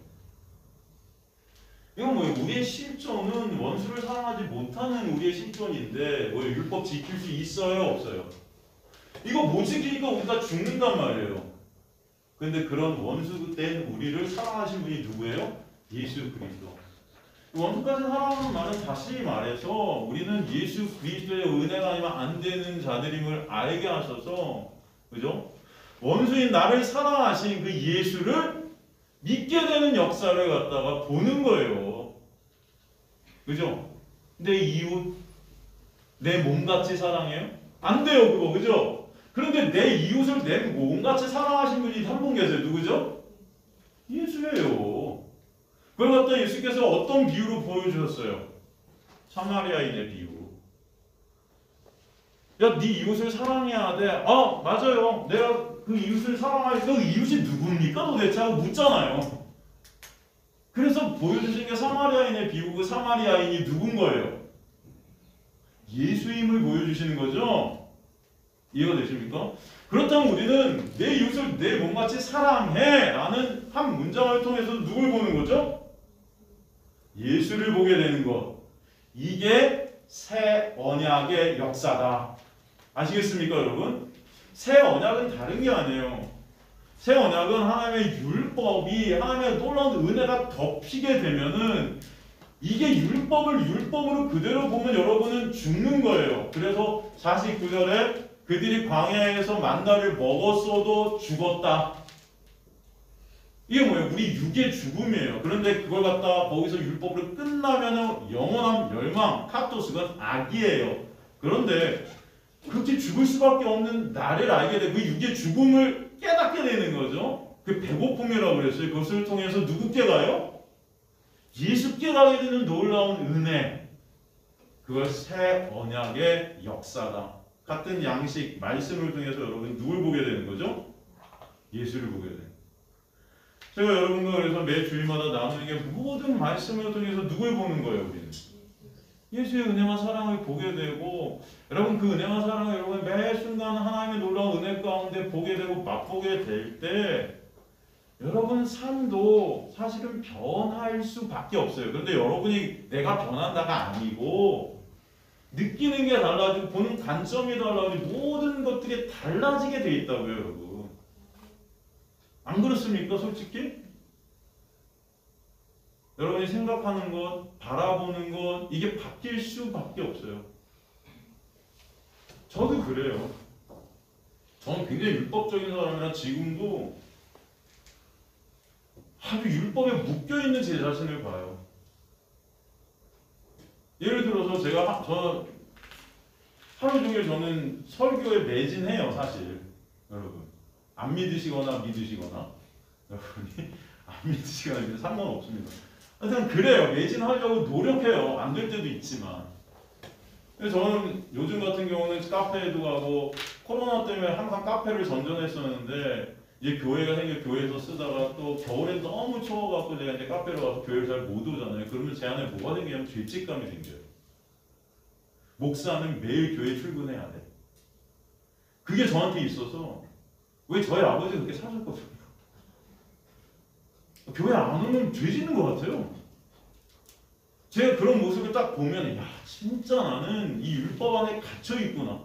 이건 뭐예요? 우리의 실존은 원수를 사랑하지 못하는 우리의 실존인데 뭐예요? 율법 지킬 수 있어요? 없어요? 이거 못 지키니까 우리가 죽는단 말이에요. 근데 그런 원수된 우리를 사랑하신 분이 누구예요? 예수 그리스도. 원수까지 사랑하는 말은 다시 말해서 우리는 예수 그리스도의 은혜가 아니면 안 되는 자들임을 알게 하셔서, 그죠? 원수인 나를 사랑하신 그 예수를 믿게 되는 역사를 갖다가 보는 거예요. 그죠? 내 이웃, 내 몸같이 사랑해요? 안 돼요, 그거, 그죠? 그런데 내 이웃을 내 몸같이 사랑하신 분이 한 분 계세요. 누구죠? 예수예요. 그걸 갖다 예수께서 어떤 비유로 보여주셨어요? 사마리아인의 비유. 야, 네 이웃을 사랑해야 돼. 아, 맞아요. 내가 그 이웃을 사랑하니까 그 이웃이 누굽니까 도대체 하고 묻잖아요. 그래서 보여주신 게 사마리아인의 비유고 그 사마리아인이 누군 거예요? 예수임을 보여주시는 거죠? 이해가 되십니까? 그렇다면 우리는 내 이웃을 내 몸같이 사랑해 라는 한 문장을 통해서 누굴 보는 거죠? 예수를 보게 되는 것. 이게 새 언약의 역사다. 아시겠습니까, 여러분? 새 언약은 다른 게 아니에요. 새 언약은 하나님의 율법이 하나님의 놀라운 은혜가 덮이게 되면은 이게 율법을 율법으로 그대로 보면 여러분은 죽는 거예요. 그래서 49절에 그들이 광야에서 만나를 먹었어도 죽었다. 이게 뭐예요? 우리 육의 죽음이에요. 그런데 그걸 갖다 거기서 율법으로 끝나면은 영원한 멸망, 카토스, 그건 악이에요. 그런데 그렇게 죽을 수밖에 없는 나를 알게 돼. 그 육의 죽음을 깨닫게 되는 거죠. 그 배고픔이라고 그랬어요. 그것을 통해서 누구께 가요? 예수께 가게 되는 놀라운 은혜. 그걸 새 언약의 역사다. 같은 양식, 말씀을 통해서 여러분 누굴 보게 되는 거죠? 예수를 보게 되는 거예요. 제가 여러분과 그래서 매 주일마다 나누는 게 모든 말씀을 통해서 누굴 보는 거예요, 우리는? 예수의 은혜와 사랑을 보게 되고, 여러분 그 은혜와 사랑을 여러분 매 순간 하나님의 놀라운 은혜 가운데 보게 되고 맛보게 될 때, 여러분 삶도 사실은 변할 수밖에 없어요. 그런데 여러분이 내가 변한다가 아니고 느끼는 게 달라지고 보는 관점이 달라지고 모든 것들이 달라지게 돼 있다고요, 여러분. 안 그렇습니까? 솔직히? 여러분이 생각하는 것, 바라보는 것, 이게 바뀔 수밖에 없어요. 저도 그래요. 저는 굉장히 율법적인 사람이라 지금도 아주 율법에 묶여있는 제 자신을 봐요. 예를 들어서 제가 하루 종일 저는 설교에 매진해요, 사실. 여러분. 안 믿으시거나 믿으시거나 여러분이 안 믿으시거나 믿으시거나 상관없습니다. 하여튼 그래요. 매진하려고 노력해요. 안 될 때도 있지만. 저는 요즘 같은 경우는 카페에도 가고 코로나 때문에 항상 카페를 전전했었는데 이제 교회가 생겨 교회에서 쓰다가 또 겨울에 너무 추워갖고 제가 이제 카페로 가서 교회를 잘 못 오잖아요. 그러면 제 안에 뭐가 생기냐면 죄책감이 생겨요. 목사는 매일 교회 출근해야 돼. 그게 저한테 있어서 왜 저희 아버지가 그렇게 사셨거든요. 교회 안 오면 죄 짓는 것 같아요. 제가 그런 모습을 딱 보면 야 진짜 나는 이 율법 안에 갇혀 있구나.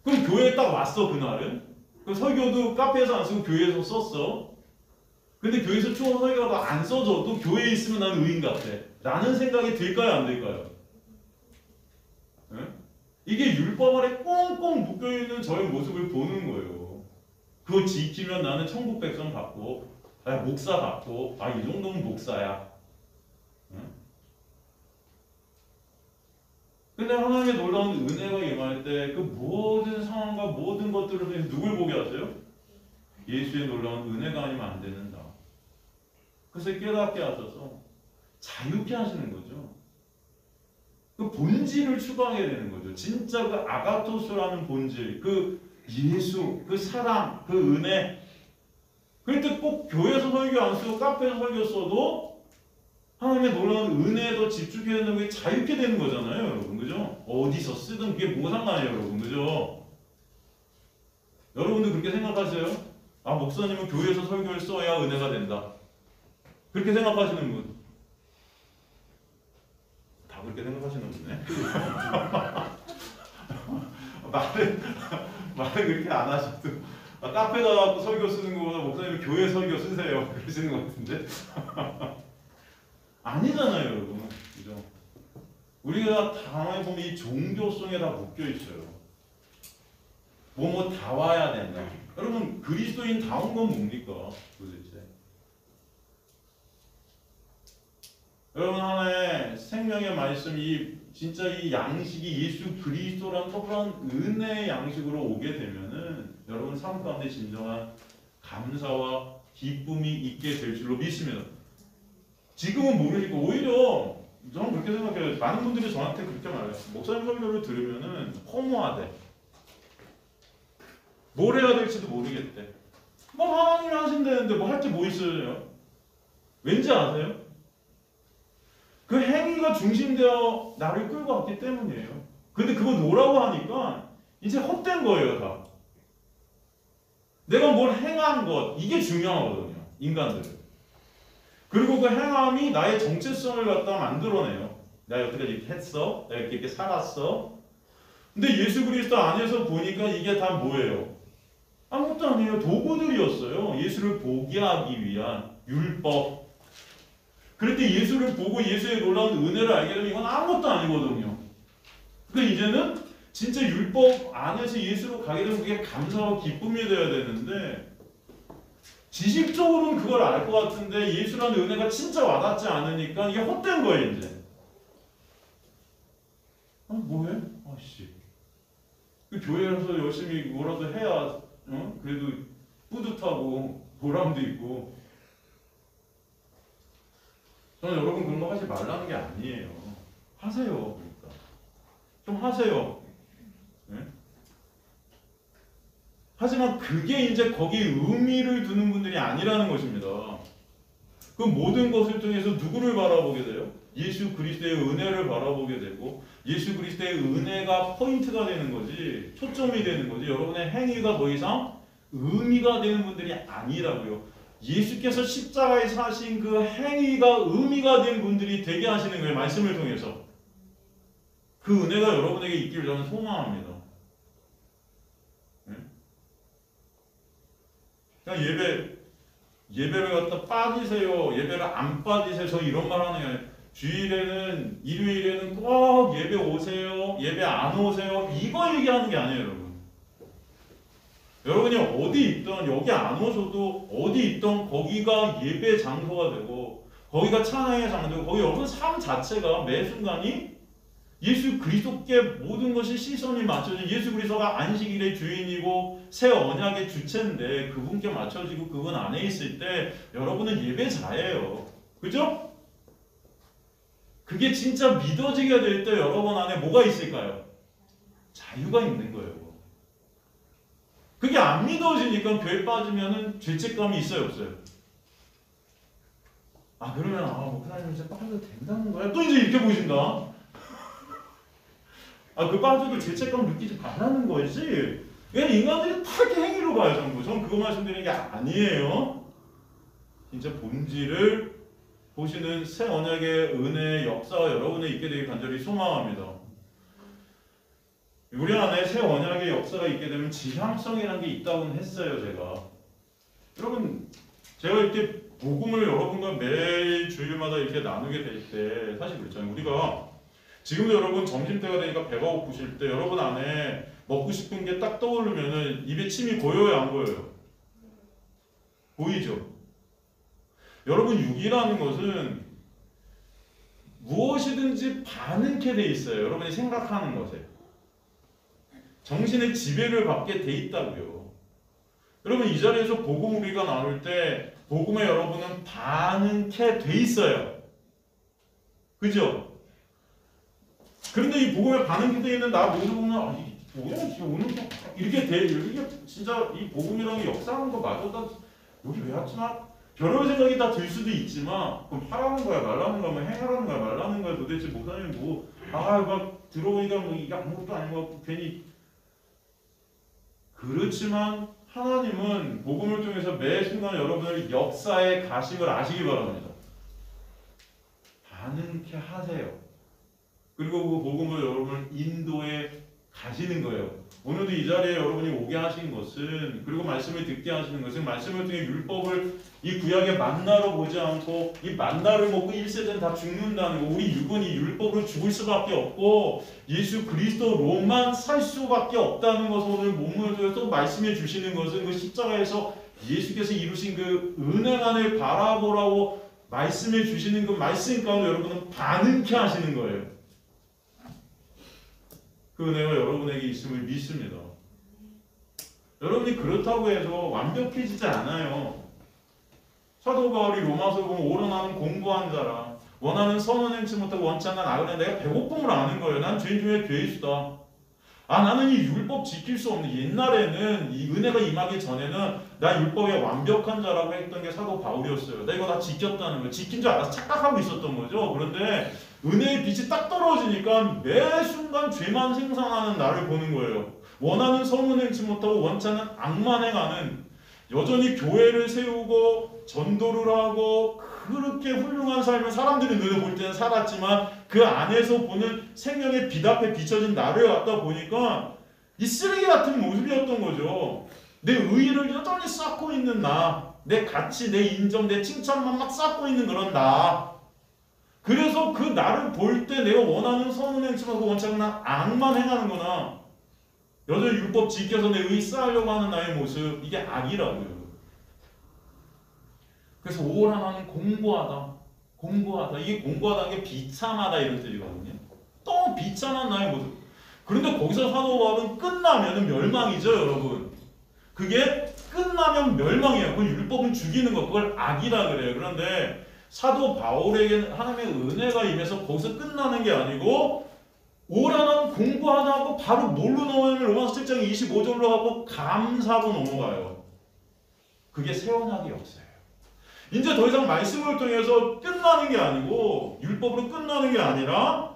그럼 교회에 딱 왔어 그날은. 그 설교도 카페에서 안 쓰고 교회에서 썼어. 근데 교회에서 추워 설교가 안 써져도 교회에 있으면 나는 의인 같아. 라는 생각이 들까요 안 들까요? 네? 이게 율법 안에 꽁꽁 묶여있는 저의 모습을 보는 거예요. 그거 지키면 나는 천국 백성 받고 목사 받고 이 정도면 목사야. 응? 근데 하나님의 놀라운 은혜가 임할 때 그 모든 상황과 모든 것들을 통해서 누굴 보게 하세요? 예수의 놀라운 은혜가 아니면 안 된다. 그것을 깨닫게 하셔서 자유케 하시는 거죠. 그 본질을 추구하게 되는 거죠. 진짜 그 아가토스라는 본질, 그 예수, 그 사랑, 그 은혜. 그런데 꼭 교회에서 설교 안 쓰고 카페에서 설교 써도 하나님의 놀라운 은혜에 더 집중해야 되는 게 자유케 되는 거잖아요, 여러분. 그죠? 어디서 쓰든 그게 뭐가 상관이에요, 여러분. 그죠? 여러분도 그렇게 생각하세요? 아, 목사님은 교회에서 설교를 써야 은혜가 된다. 그렇게 생각하시는 분? 다 그렇게 생각하시는 분이네. 말은 그렇게 안 하셔도 카페다 가고 설교 쓰는 것보다 목사님은 교회 설교 쓰세요. 그러시는 것 같은데. 아니잖아요, 여러분. 그죠? 우리가 가만히 보면 이 종교성에 다 묶여 있어요. 뭐뭐 다 와야 된다. 여러분, 그리스도인 다운 건 뭡니까? 도대체. 여러분, 하나의 생명의 말씀이 진짜 이 양식이 예수 그리스도란 커다란 은혜의 양식으로 오게 되면은 여러분 삶 가운데 진정한 감사와 기쁨이 있게 될 줄로 믿습니다. 지금은 모르니까 오히려 저는 그렇게 생각해요. 많은 분들이 저한테 그렇게 말해요. 목사님 설교를 들으면은 허무하대. 뭘 해야 될지도 모르겠대. 뭐 하나님이 하신다는데 뭐 할 게 뭐 있어요? 왠지 아세요? 그 행위가 중심되어 나를 끌고 왔기 때문이에요. 근데 그거 노라고 하니까 이제 헛된 거예요, 다. 내가 뭘 행한 것, 이게 중요하거든요, 인간들은. 그리고 그 행함이 나의 정체성을 갖다 만들어내요. 내가 여태까지 이렇게 했어, 내가 이렇게 살았어. 근데 예수 그리스도 안에서 보니까 이게 다 뭐예요? 아무것도 아니에요. 도구들이었어요. 예수를 보게 하기 위한 율법. 그럴 때 예수를 보고 예수의 놀라운 은혜를 알게 되면 이건 아무것도 아니거든요. 그러니까 이제는 진짜 율법 안에서 예수로 가게 되면 그게 감사와 기쁨이 되어야 되는데 지식적으로는 그걸 알 것 같은데 예수라는 은혜가 진짜 와닿지 않으니까 이게 헛된 거예요, 이제. 아, 뭐해? 아씨. 그 교회에서 열심히 뭐라도 해야 그래도 뿌듯하고 보람도 있고. 저는 여러분 그런 거 하지 말라는 게 아니에요. 하세요. 그러니까. 좀 하세요. 네? 하지만 그게 이제 거기에 의미를 두는 분들이 아니라는 것입니다. 그 모든 것을 통해서 누구를 바라보게 돼요? 예수 그리스도의 은혜를 바라보게 되고 예수 그리스도의 은혜가 포인트가 되는 거지, 초점이 되는 거지, 여러분의 행위가 더 이상 의미가 되는 분들이 아니라고요. 예수께서 십자가에 사신 그 행위가 의미가 된 분들이 되게 하시는 거예요. 말씀을 통해서. 그 은혜가 여러분에게 있기를 저는 소망합니다. 네? 그냥 예배를 갖다 빠지세요, 예배를 안 빠지세요, 저 이런 말 하는 게 아니에요. 주일에는, 일요일에는 꼭 예배 오세요, 예배 안 오세요, 이거 얘기하는 게 아니에요, 여러분. 여러분이 어디 있든 여기 안 오셔도 어디 있든 거기가 예배 장소가 되고 거기가 찬양의 장소고 거기 여러분 삶 자체가 매 순간이 예수 그리스도께 모든 것이 시선이 맞춰져 예수 그리스도가 안식일의 주인이고 새 언약의 주체인데 그분께 맞춰지고 그분 안에 있을 때 여러분은 예배자예요. 그죠? 그게 진짜 믿어지게 될 때 여러분 안에 뭐가 있을까요? 자유가 있는 거예요. 그게 안 믿어지니까 교회 빠지면은 죄책감이 있어요, 없어요? 아, 그러면 목사님 이제 빠져도 된다는 거야? 또 이제 이렇게 보신다. 그 빠져도 죄책감 느끼지 말라는 거지. 왜냐면 인간들이 다 이렇게 행위로 봐요, 전부. 전 그거 말씀드리는 게 아니에요. 진짜 본질을 보시는 새 언약의 은혜의 역사가 여러분에 있게 되길 간절히 소망합니다. 우리 안에 새 언약의 역사가 있게 되면 지향성이라는 게 있다고는 했어요, 제가. 여러분, 제가 이렇게 복음을 여러분과 매일 주일마다 이렇게 나누게 될 때 사실 그렇잖아요. 우리가 지금도 여러분 점심때가 되니까 배가 고프실 때 여러분 안에 먹고 싶은 게 딱 떠오르면은 입에 침이 고여요, 안 고여요? 보이죠? 여러분, 육이라는 것은 무엇이든지 반응케 돼 있어요. 여러분이 생각하는 것에. 정신의 지배를 받게 돼 있다고요. 여러분, 이 자리에서 복음 우리가 나눌 때 복음에 여러분은 반응케 돼 있어요. 그죠? 그런데 이 복음에 반응케 돼 있는 나 모습 보면 이게 뭐야 지금 오늘 이렇게 돼 이게 진짜 이 복음이라는 게 역사하는 거 맞아? 나 여기 왜 왔지만 여러 생각이 다 들 수도 있지만 그럼 하라는 거야 말라는 거야 뭐 행하라는 거야 말라는 거야 도대체 목사님 막 들어보니까 뭐 이게 아무것도 아닌 것 같고 괜히 그렇지만 하나님은 복음을 통해서 매 순간 여러분을 역사의 가심을 아시기 바랍니다. 반응케 하세요. 그리고 그 복음을 여러분을 인도해 가시는 거예요. 오늘도 이 자리에 여러분이 오게 하신 것은 그리고 말씀을 듣게 하시는 것은 말씀을 통해 율법을 이 구약의 만나로 보지 않고 이 만나를 먹고 1세대는 다 죽는다는 거 우리 육은 이 율법으로 죽을 수밖에 없고 예수 그리스도로만 살 수밖에 없다는 것을 오늘 본문을 통해서 말씀해 주시는 것은 그 십자가에서 예수께서 이루신 그 은혜만을 바라보라고 말씀해 주시는 그 말씀 가운데 여러분은 반응케 하시는 거예요. 그 은혜가 여러분에게 있음을 믿습니다. 여러분이 그렇다고 해서 완벽해지지 않아요. 사도 바울이 로마서 보면 오르나는 공부한 자라 원하는 선은 행치 못하고 원치 않는 악을 내가 배고픔을 아는 거예요. 난 죄인 중에 죄수다. 나는 이 율법 지킬 수 없는 옛날에는 이 은혜가 임하기 전에는 나 율법의 완벽한 자라고 했던 게 사도 바울이었어요. 나 이거 다 지켰다는 거 지킨 줄 알아서 착각하고 있었던 거죠. 그런데 은혜의 빛이 딱 떨어지니까 매 순간 죄만 생산하는 나를 보는 거예요. 원하는 선은 행치 못하고 원치 않는 악만 행하는 여전히 교회를 세우고 전도를 하고 그렇게 훌륭한 삶을 사람들이 눈에 볼 때는 살았지만 그 안에서 보는 생명의 빛 앞에 비춰진 나를 갖다 보니까 이 쓰레기 같은 모습이었던 거죠. 내 의의를 여전히 쌓고 있는 나, 내 가치, 내 인정, 내 칭찬만 막 쌓고 있는 그런 나. 그래서 그 나를 볼 때 내가 원하는 선은 행치하고 원치 않는 악만 행하는구나. 여전히 율법 지켜서 내 의의 쌓으려고 하는 나의 모습, 이게 악이라고요. 그래서 오라 나는 공고하다. 이게 공고하다는 게 비참하다 이런 뜻이거든요. 너무 비참한 나의 모습. 그런데 거기서 사도 바울은 끝나면 멸망이죠, 여러분. 그게 끝나면 멸망이에요. 그 율법은 죽이는 것, 그걸 악이라 그래요. 그런데 사도 바울에게는 하나님의 은혜가 임해서 거기서 끝나는 게 아니고 오라는 공부하다 하고 바로 뭘로 넘어가면 로마서 7장 25절로 하고 감사로 넘어가요. 그게 새 언약의 역사예요. 이제 더 이상 말씀을 통해서 끝나는 게 아니고 율법으로 끝나는 게 아니라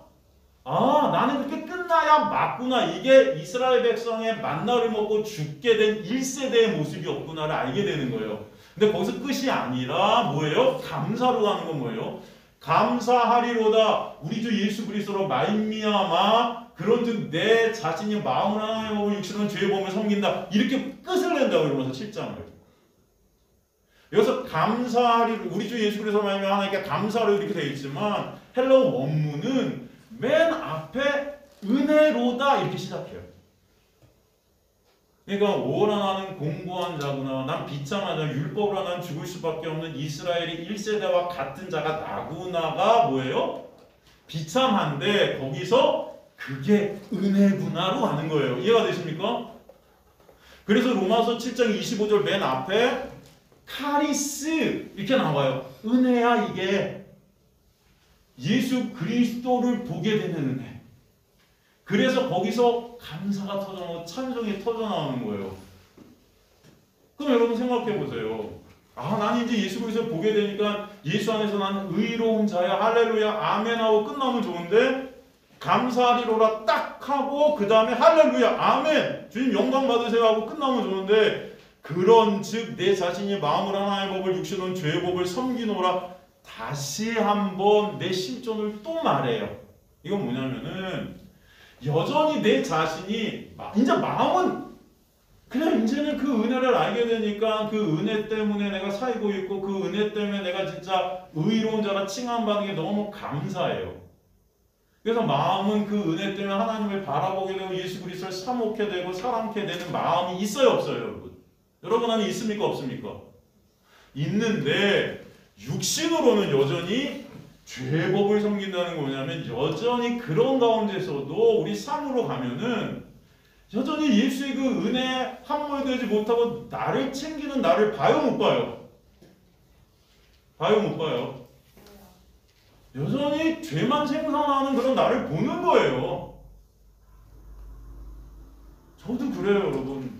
나는 그렇게 끝나야 맞구나. 이게 이스라엘 백성의 만나를 먹고 죽게 된 1세대의 모습이었구나를 알게 되는 거예요. 근데 거기서 끝이 아니라 뭐예요? 감사로 가는 건 뭐예요? 감사하리로다 우리 주 예수 그리스도로 말미암아 그런즉 내 자신이 마음을 하나님 보고 육신은 죄의 범을 섬긴다. 이렇게 끝을 낸다고 이러면서 7장을. 여기서 감사하리 우리 주 예수 그리스도로 말미암아 하나님께 감사로 이렇게 되어 있지만 헬라어 원문은 맨 앞에 은혜로다 이렇게 시작해요. 그러니까 오라 나는 공고한 자구나. 난 비참한 자. 율법으로 난 죽을 수밖에 없는 이스라엘이 1세대와 같은 자가 나구나가 뭐예요? 비참한데 거기서 그게 은혜구나로 하는 거예요. 이해가 되십니까? 그래서 로마서 7장 25절 맨 앞에 카리스 이렇게 나와요. 은혜야 이게. 예수 그리스도를 보게 되는 은혜. 그래서 거기서 감사가 터져나오고 찬송이 터져나오는 거예요. 그럼 여러분 생각해 보세요. 난 이제 예수 그리스도를 보게 되니까 예수 안에서 나는 의로운 자야 할렐루야 아멘 하고 끝나면 좋은데 감사하리로라 딱 하고 그 다음에 할렐루야 아멘 주님 영광 받으세요 하고 끝나면 좋은데 그런즉 내 자신이 마음을 하나의 법을 육신은 죄의 법을 섬기노라 다시 한번 내 심정을 또 말해요. 이건 뭐냐면은 여전히 내 자신이 이제 마음은 그냥 이제는 그 은혜를 알게 되니까 그 은혜 때문에 내가 살고 있고 그 은혜 때문에 내가 진짜 의로운 자라 칭함받는 게 너무 감사해요. 그래서 마음은 그 은혜 때문에 하나님을 바라보게 되고 예수 그리스도를 사모하게 되고 사랑하게 되는 마음이 있어요 없어요 여러분? 여러분 안에 있습니까 없습니까? 있는데 육신으로는 여전히 죄법을 섬긴다는 거 뭐냐면 여전히 그런 가운데서도 우리 삶으로 가면은 여전히 예수의 그 은혜에 함몰되지 못하고 나를 챙기는 나를 봐요 못 봐요? 봐요 못 봐요? 여전히 죄만 생산하는 그런 나를 보는 거예요. 저도 그래요 여러분.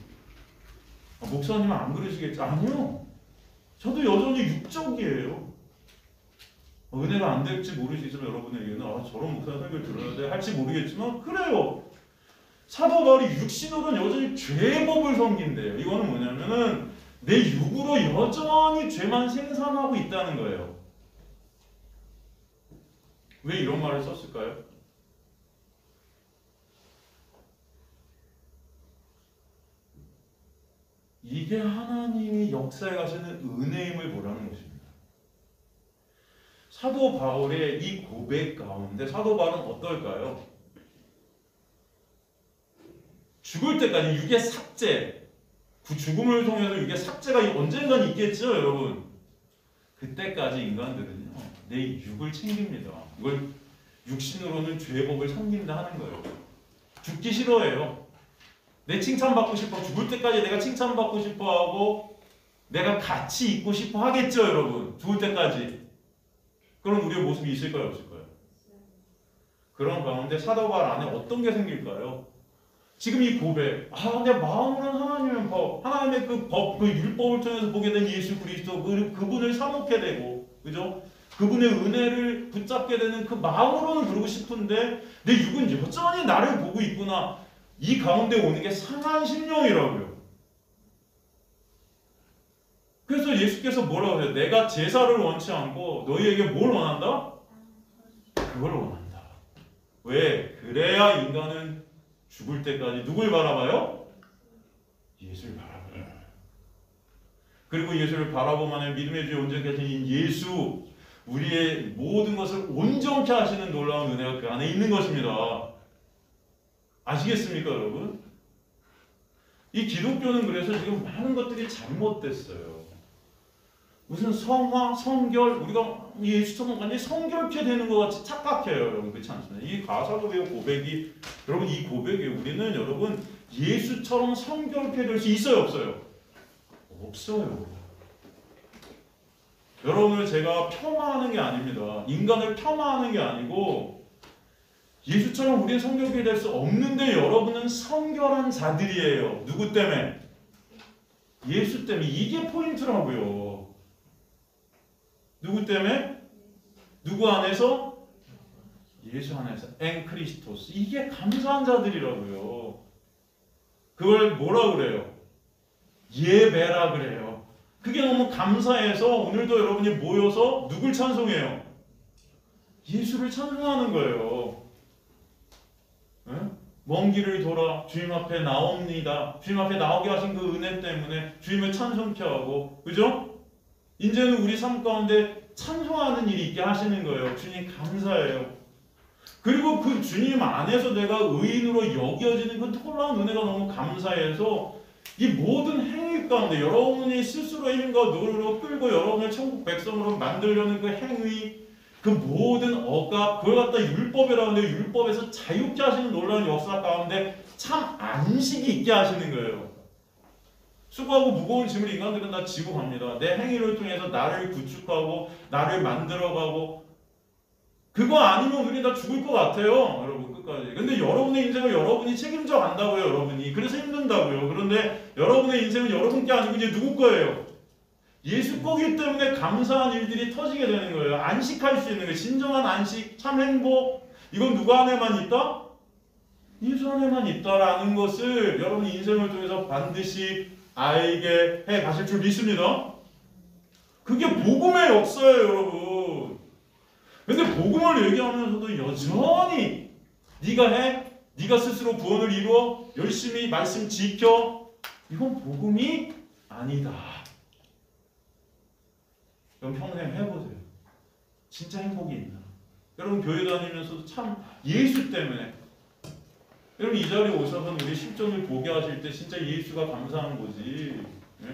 목사님은 안 그러시겠지? 아니요. 저도 여전히 육적이에요. 은혜가 안 될지 모르시지만 여러분에게는 저런 목사 설교를 들어야 돼 할지 모르겠지만 그래요. 사도 바울이 육신으로는 여전히 죄의 법을 섬긴대요. 이거는 뭐냐면은 내 육으로 여전히 죄만 생산하고 있다는 거예요. 왜 이런 말을 썼을까요? 이게 하나님이 역사에 가시는 은혜임을 보라는 것입니다. 사도 바울의 이 고백 가운데 사도 바울은 어떨까요? 죽을 때까지 육의 삭제, 그 죽음을 통해서 육의 삭제가 언젠간 있겠죠, 여러분. 그때까지 인간들은요, 내 육을 챙깁니다. 이걸 육신으로는 죄의 법을 섬긴다 하는 거예요. 죽기 싫어해요. 내 칭찬받고 싶어. 죽을 때까지 내가 칭찬받고 싶어 하고 내가 같이 있고 싶어 하겠죠, 여러분. 죽을 때까지. 그런 우리의 모습이 있을까요, 없을까요? 그런 가운데 사도 바울 안에 어떤 게 생길까요? 지금 이 고백, 내 마음으로는 하나님의 법, 하나님의 그 법, 그 율법을 통해서 보게 된 예수 그리스도, 그분을 사모게 되고, 그죠? 그분의 은혜를 붙잡게 되는 그 마음으로는 그러고 싶은데, 내 육은 여전히 나를 보고 있구나. 이 가운데 오는 게 상한 심령이라고요. 그래서 예수께서 뭐라고 해요? 내가 제사를 원치 않고 너희에게 뭘 원한다? 그걸 원한다. 왜? 그래야 인간은 죽을 때까지 누굴 바라봐요? 예수를 바라봐요. 그리고 예수를 바라보면 믿음의 주에 온전케 하신 예수, 우리의 모든 것을 온전케 하시는 놀라운 은혜가 그 안에 있는 것입니다. 아시겠습니까, 여러분? 이 기독교는 그래서 지금 많은 것들이 잘못됐어요. 무슨 성화, 성결, 우리가 예수처럼 완전히 성결케 되는 것 같이 착각해요, 여러분. 그렇지 않습니까? 이 가사고의 고백이, 여러분, 이 고백에 우리는 여러분 예수처럼 성결케 될 수 있어요, 없어요? 없어요. 여러분을 제가 폄하하는 게 아닙니다. 인간을 폄하하는 게 아니고 예수처럼 우리는 성결케 될 수 없는데 여러분은 성결한 자들이에요. 누구 때문에? 예수 때문에. 이게 포인트라고요. 누구 때문에? 누구 안에서? 예수 안에서. 엔 크리스토스. 이게 감사한 자들이라고요. 그걸 뭐라 그래요? 예배라 그래요. 그게 너무 감사해서 오늘도 여러분이 모여서 누굴 찬송해요? 예수를 찬송하는 거예요. 네? 먼 길을 돌아 주님 앞에 나옵니다. 주님 앞에 나오게 하신 그 은혜 때문에 주님을 찬송케 하고, 그죠? 이제는 우리 삶 가운데 찬송하는 일이 있게 하시는 거예요. 주님 감사해요. 그리고 그 주님 안에서 내가 의인으로 여겨지는 그 놀라운 은혜가 너무 감사해서 이 모든 행위 가운데 여러분이 스스로의 힘과 노력으로 끌고 여러분을 천국 백성으로 만들려는 그 행위, 그 모든 억압, 그걸 갖다 율법이라고 하는데 율법에서 자유케 하시는 놀라운 역사 가운데 참 안식이 있게 하시는 거예요. 수고하고 무거운 짐을 인간들은 다 지고 갑니다. 내 행위를 통해서 나를 구축하고 나를 만들어가고, 그거 아니면 우리 다 죽을 것 같아요, 여러분 끝까지. 근데 여러분의 인생을 여러분이 책임져 간다고요, 여러분이. 그래서 힘든다고요. 그런데 여러분의 인생은 여러분께 아니고 이제 누구 거예요? 예수 거기 때문에 감사한 일들이 터지게 되는 거예요. 안식할 수 있는 거예요. 진정한 안식, 참 행복. 이건 누구 안에만 있다? 예수 안에만 있다라는 것을 여러분 인생을 통해서 반드시 알게 해 가실 줄 믿습니다. 그게 복음의 역사예요, 여러분. 근데 복음을 얘기하면서도 여전히 네가 해, 네가 스스로 구원을 이루어, 열심히 말씀 지켜, 이건 복음이 아니다. 그럼 평생 해보세요. 진짜 행복이 있나? 여러분 교회 다니면서도 참 예수 때문에, 여러분 이 자리에 오셔서 우리 실존을 보게 하실 때 진짜 예수가 감사한 거지. 예?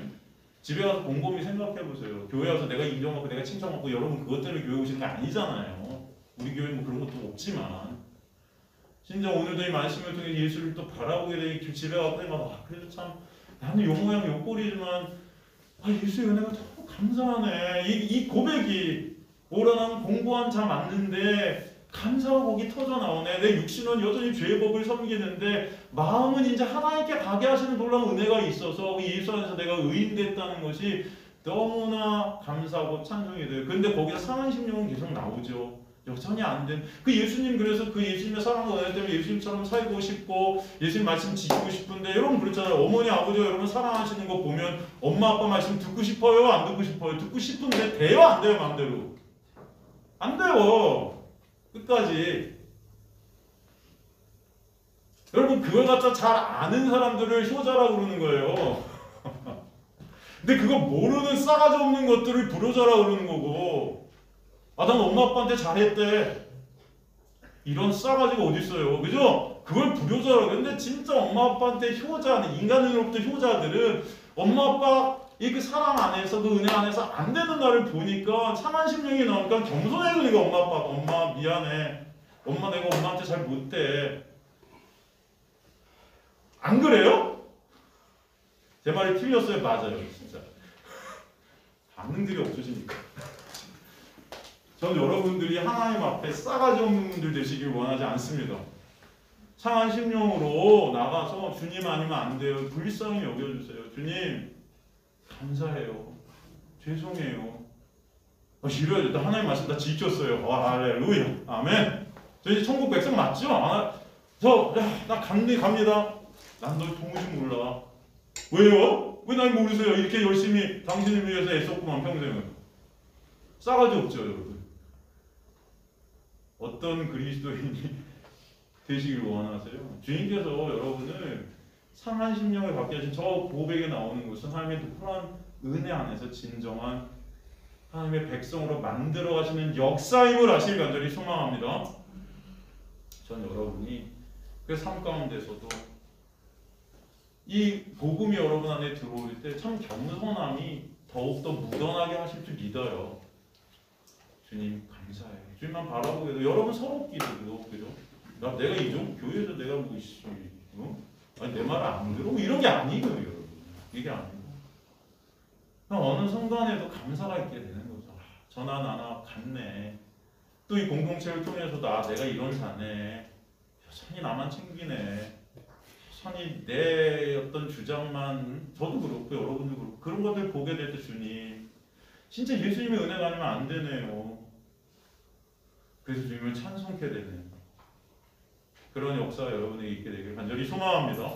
집에 가서 곰곰이 생각해보세요. 교회 와서 내가 인정받고 내가 칭찬받고 여러분 그것 때문에 교회 오시는 게 아니잖아요. 우리 교회는 뭐 그런 것도 없지만 진짜 오늘도 이 말씀을 통해 예수를 또 바라보게 되니 집에 와서 내가 그래도 참 나는 요 모양 요 꼴이지만 예수의 은혜가 너무 감사하네. 이 고백이 오라 난 공부한 자 맞는데 감사하고 복이 터져 나오네. 내 육신은 여전히 죄의 법을 섬기는데 마음은 이제 하나님께 가게 하시는 놀라운 은혜가 있어서 예수 안에서 내가 의인됐다는 것이 너무나 감사하고 찬송이 돼요. 근데 거기서 상한 심령은 계속 나오죠. 여전히 안 된. 그 예수님 그래서 그 예수님의 사랑과 은혜 때문에 예수님처럼 살고 싶고 예수님 말씀 지키고 싶은데 여러분 그렇잖아요. 어머니 아버지가 여러분 사랑하시는 거 보면 엄마 아빠 말씀 듣고 싶어요? 안 듣고 싶어요? 듣고 싶은데 돼요? 안 돼요? 마음대로? 안 돼요. 끝까지. 여러분 그걸 갖다 잘 아는 사람들을 효자라고 그러는 거예요. 근데 그거 모르는 싸가지 없는 것들을 불효자라고 그러는 거고 아 난 엄마 아빠한테 잘했대 이런 싸가지가 어딨어요. 그죠? 그걸 불효자라고. 근데 진짜 엄마 아빠한테 효자는 인간으로부터 효자들은 엄마 아빠 그 사랑 안에서 그 은혜 안에서 안 되는 나를 보니까 참한 심령이 나오니까 겸손해지니까 엄마 아빠 엄마 미안해. 엄마 내가 엄마한테 잘 못해. 안 그래요? 제 말이 틀렸어요? 맞아요. 진짜. 반응들이 없으시니까. 전 여러분들이 하나님 앞에 싸가지 없는 분들 되시길 원하지 않습니다. 상한 심령으로 나가서 주님 아니면 안 돼요. 불쌍히 여겨주세요. 주님 감사해요. 죄송해요. 이래야죠. 나 하나님 말씀 다 지켰어요. 할렐루야. 아멘. 저 이제 천국 백성 맞죠? 나 갑니다. 난 널 도무지 몰라. 왜요? 왜 날 모르세요? 이렇게 열심히 당신을 위해서 애썼구만 평생을. 싸가지 없죠 여러분. 어떤 그리스도인이 되시길 원하세요? 주님께서 여러분을 상한 심령을 갖게 하신 저 고백에 나오는 것은 하나님의 놀라운 은혜 안에서 진정한 하나님의 백성으로 만들어 가시는 역사임을 아시길 간절히 소망합니다. 전 여러분이 그 삶 가운데서도 이 복음이 여러분 안에 들어올 때 참 겸손함이 더욱더 묻어나게 하실 줄 믿어요. 주님 감사해요. 주님만 바라보게 해도 여러분 서럽기도 그죠? 내가 이 정도 교회에서 내가 아니 내 말을 안 들어? 이런 게 아니에요 여러분. 이게 아니고 어느 순간에도 감사가 있게 되는 거죠. 저나 나나 같네. 또 이 공동체를 통해서도 내가 이런 자네. 여전히 나만 챙기네. 여전히 내 어떤 주장만 저도 그렇고 여러분도 그렇고 그런 것들 보게 될 때 주님 진짜 예수님의 은혜가 아니면 안 되네요. 그래서 주님을 찬송케 되는 그런 역사가 여러분에게 있게 되길 간절히 소망합니다.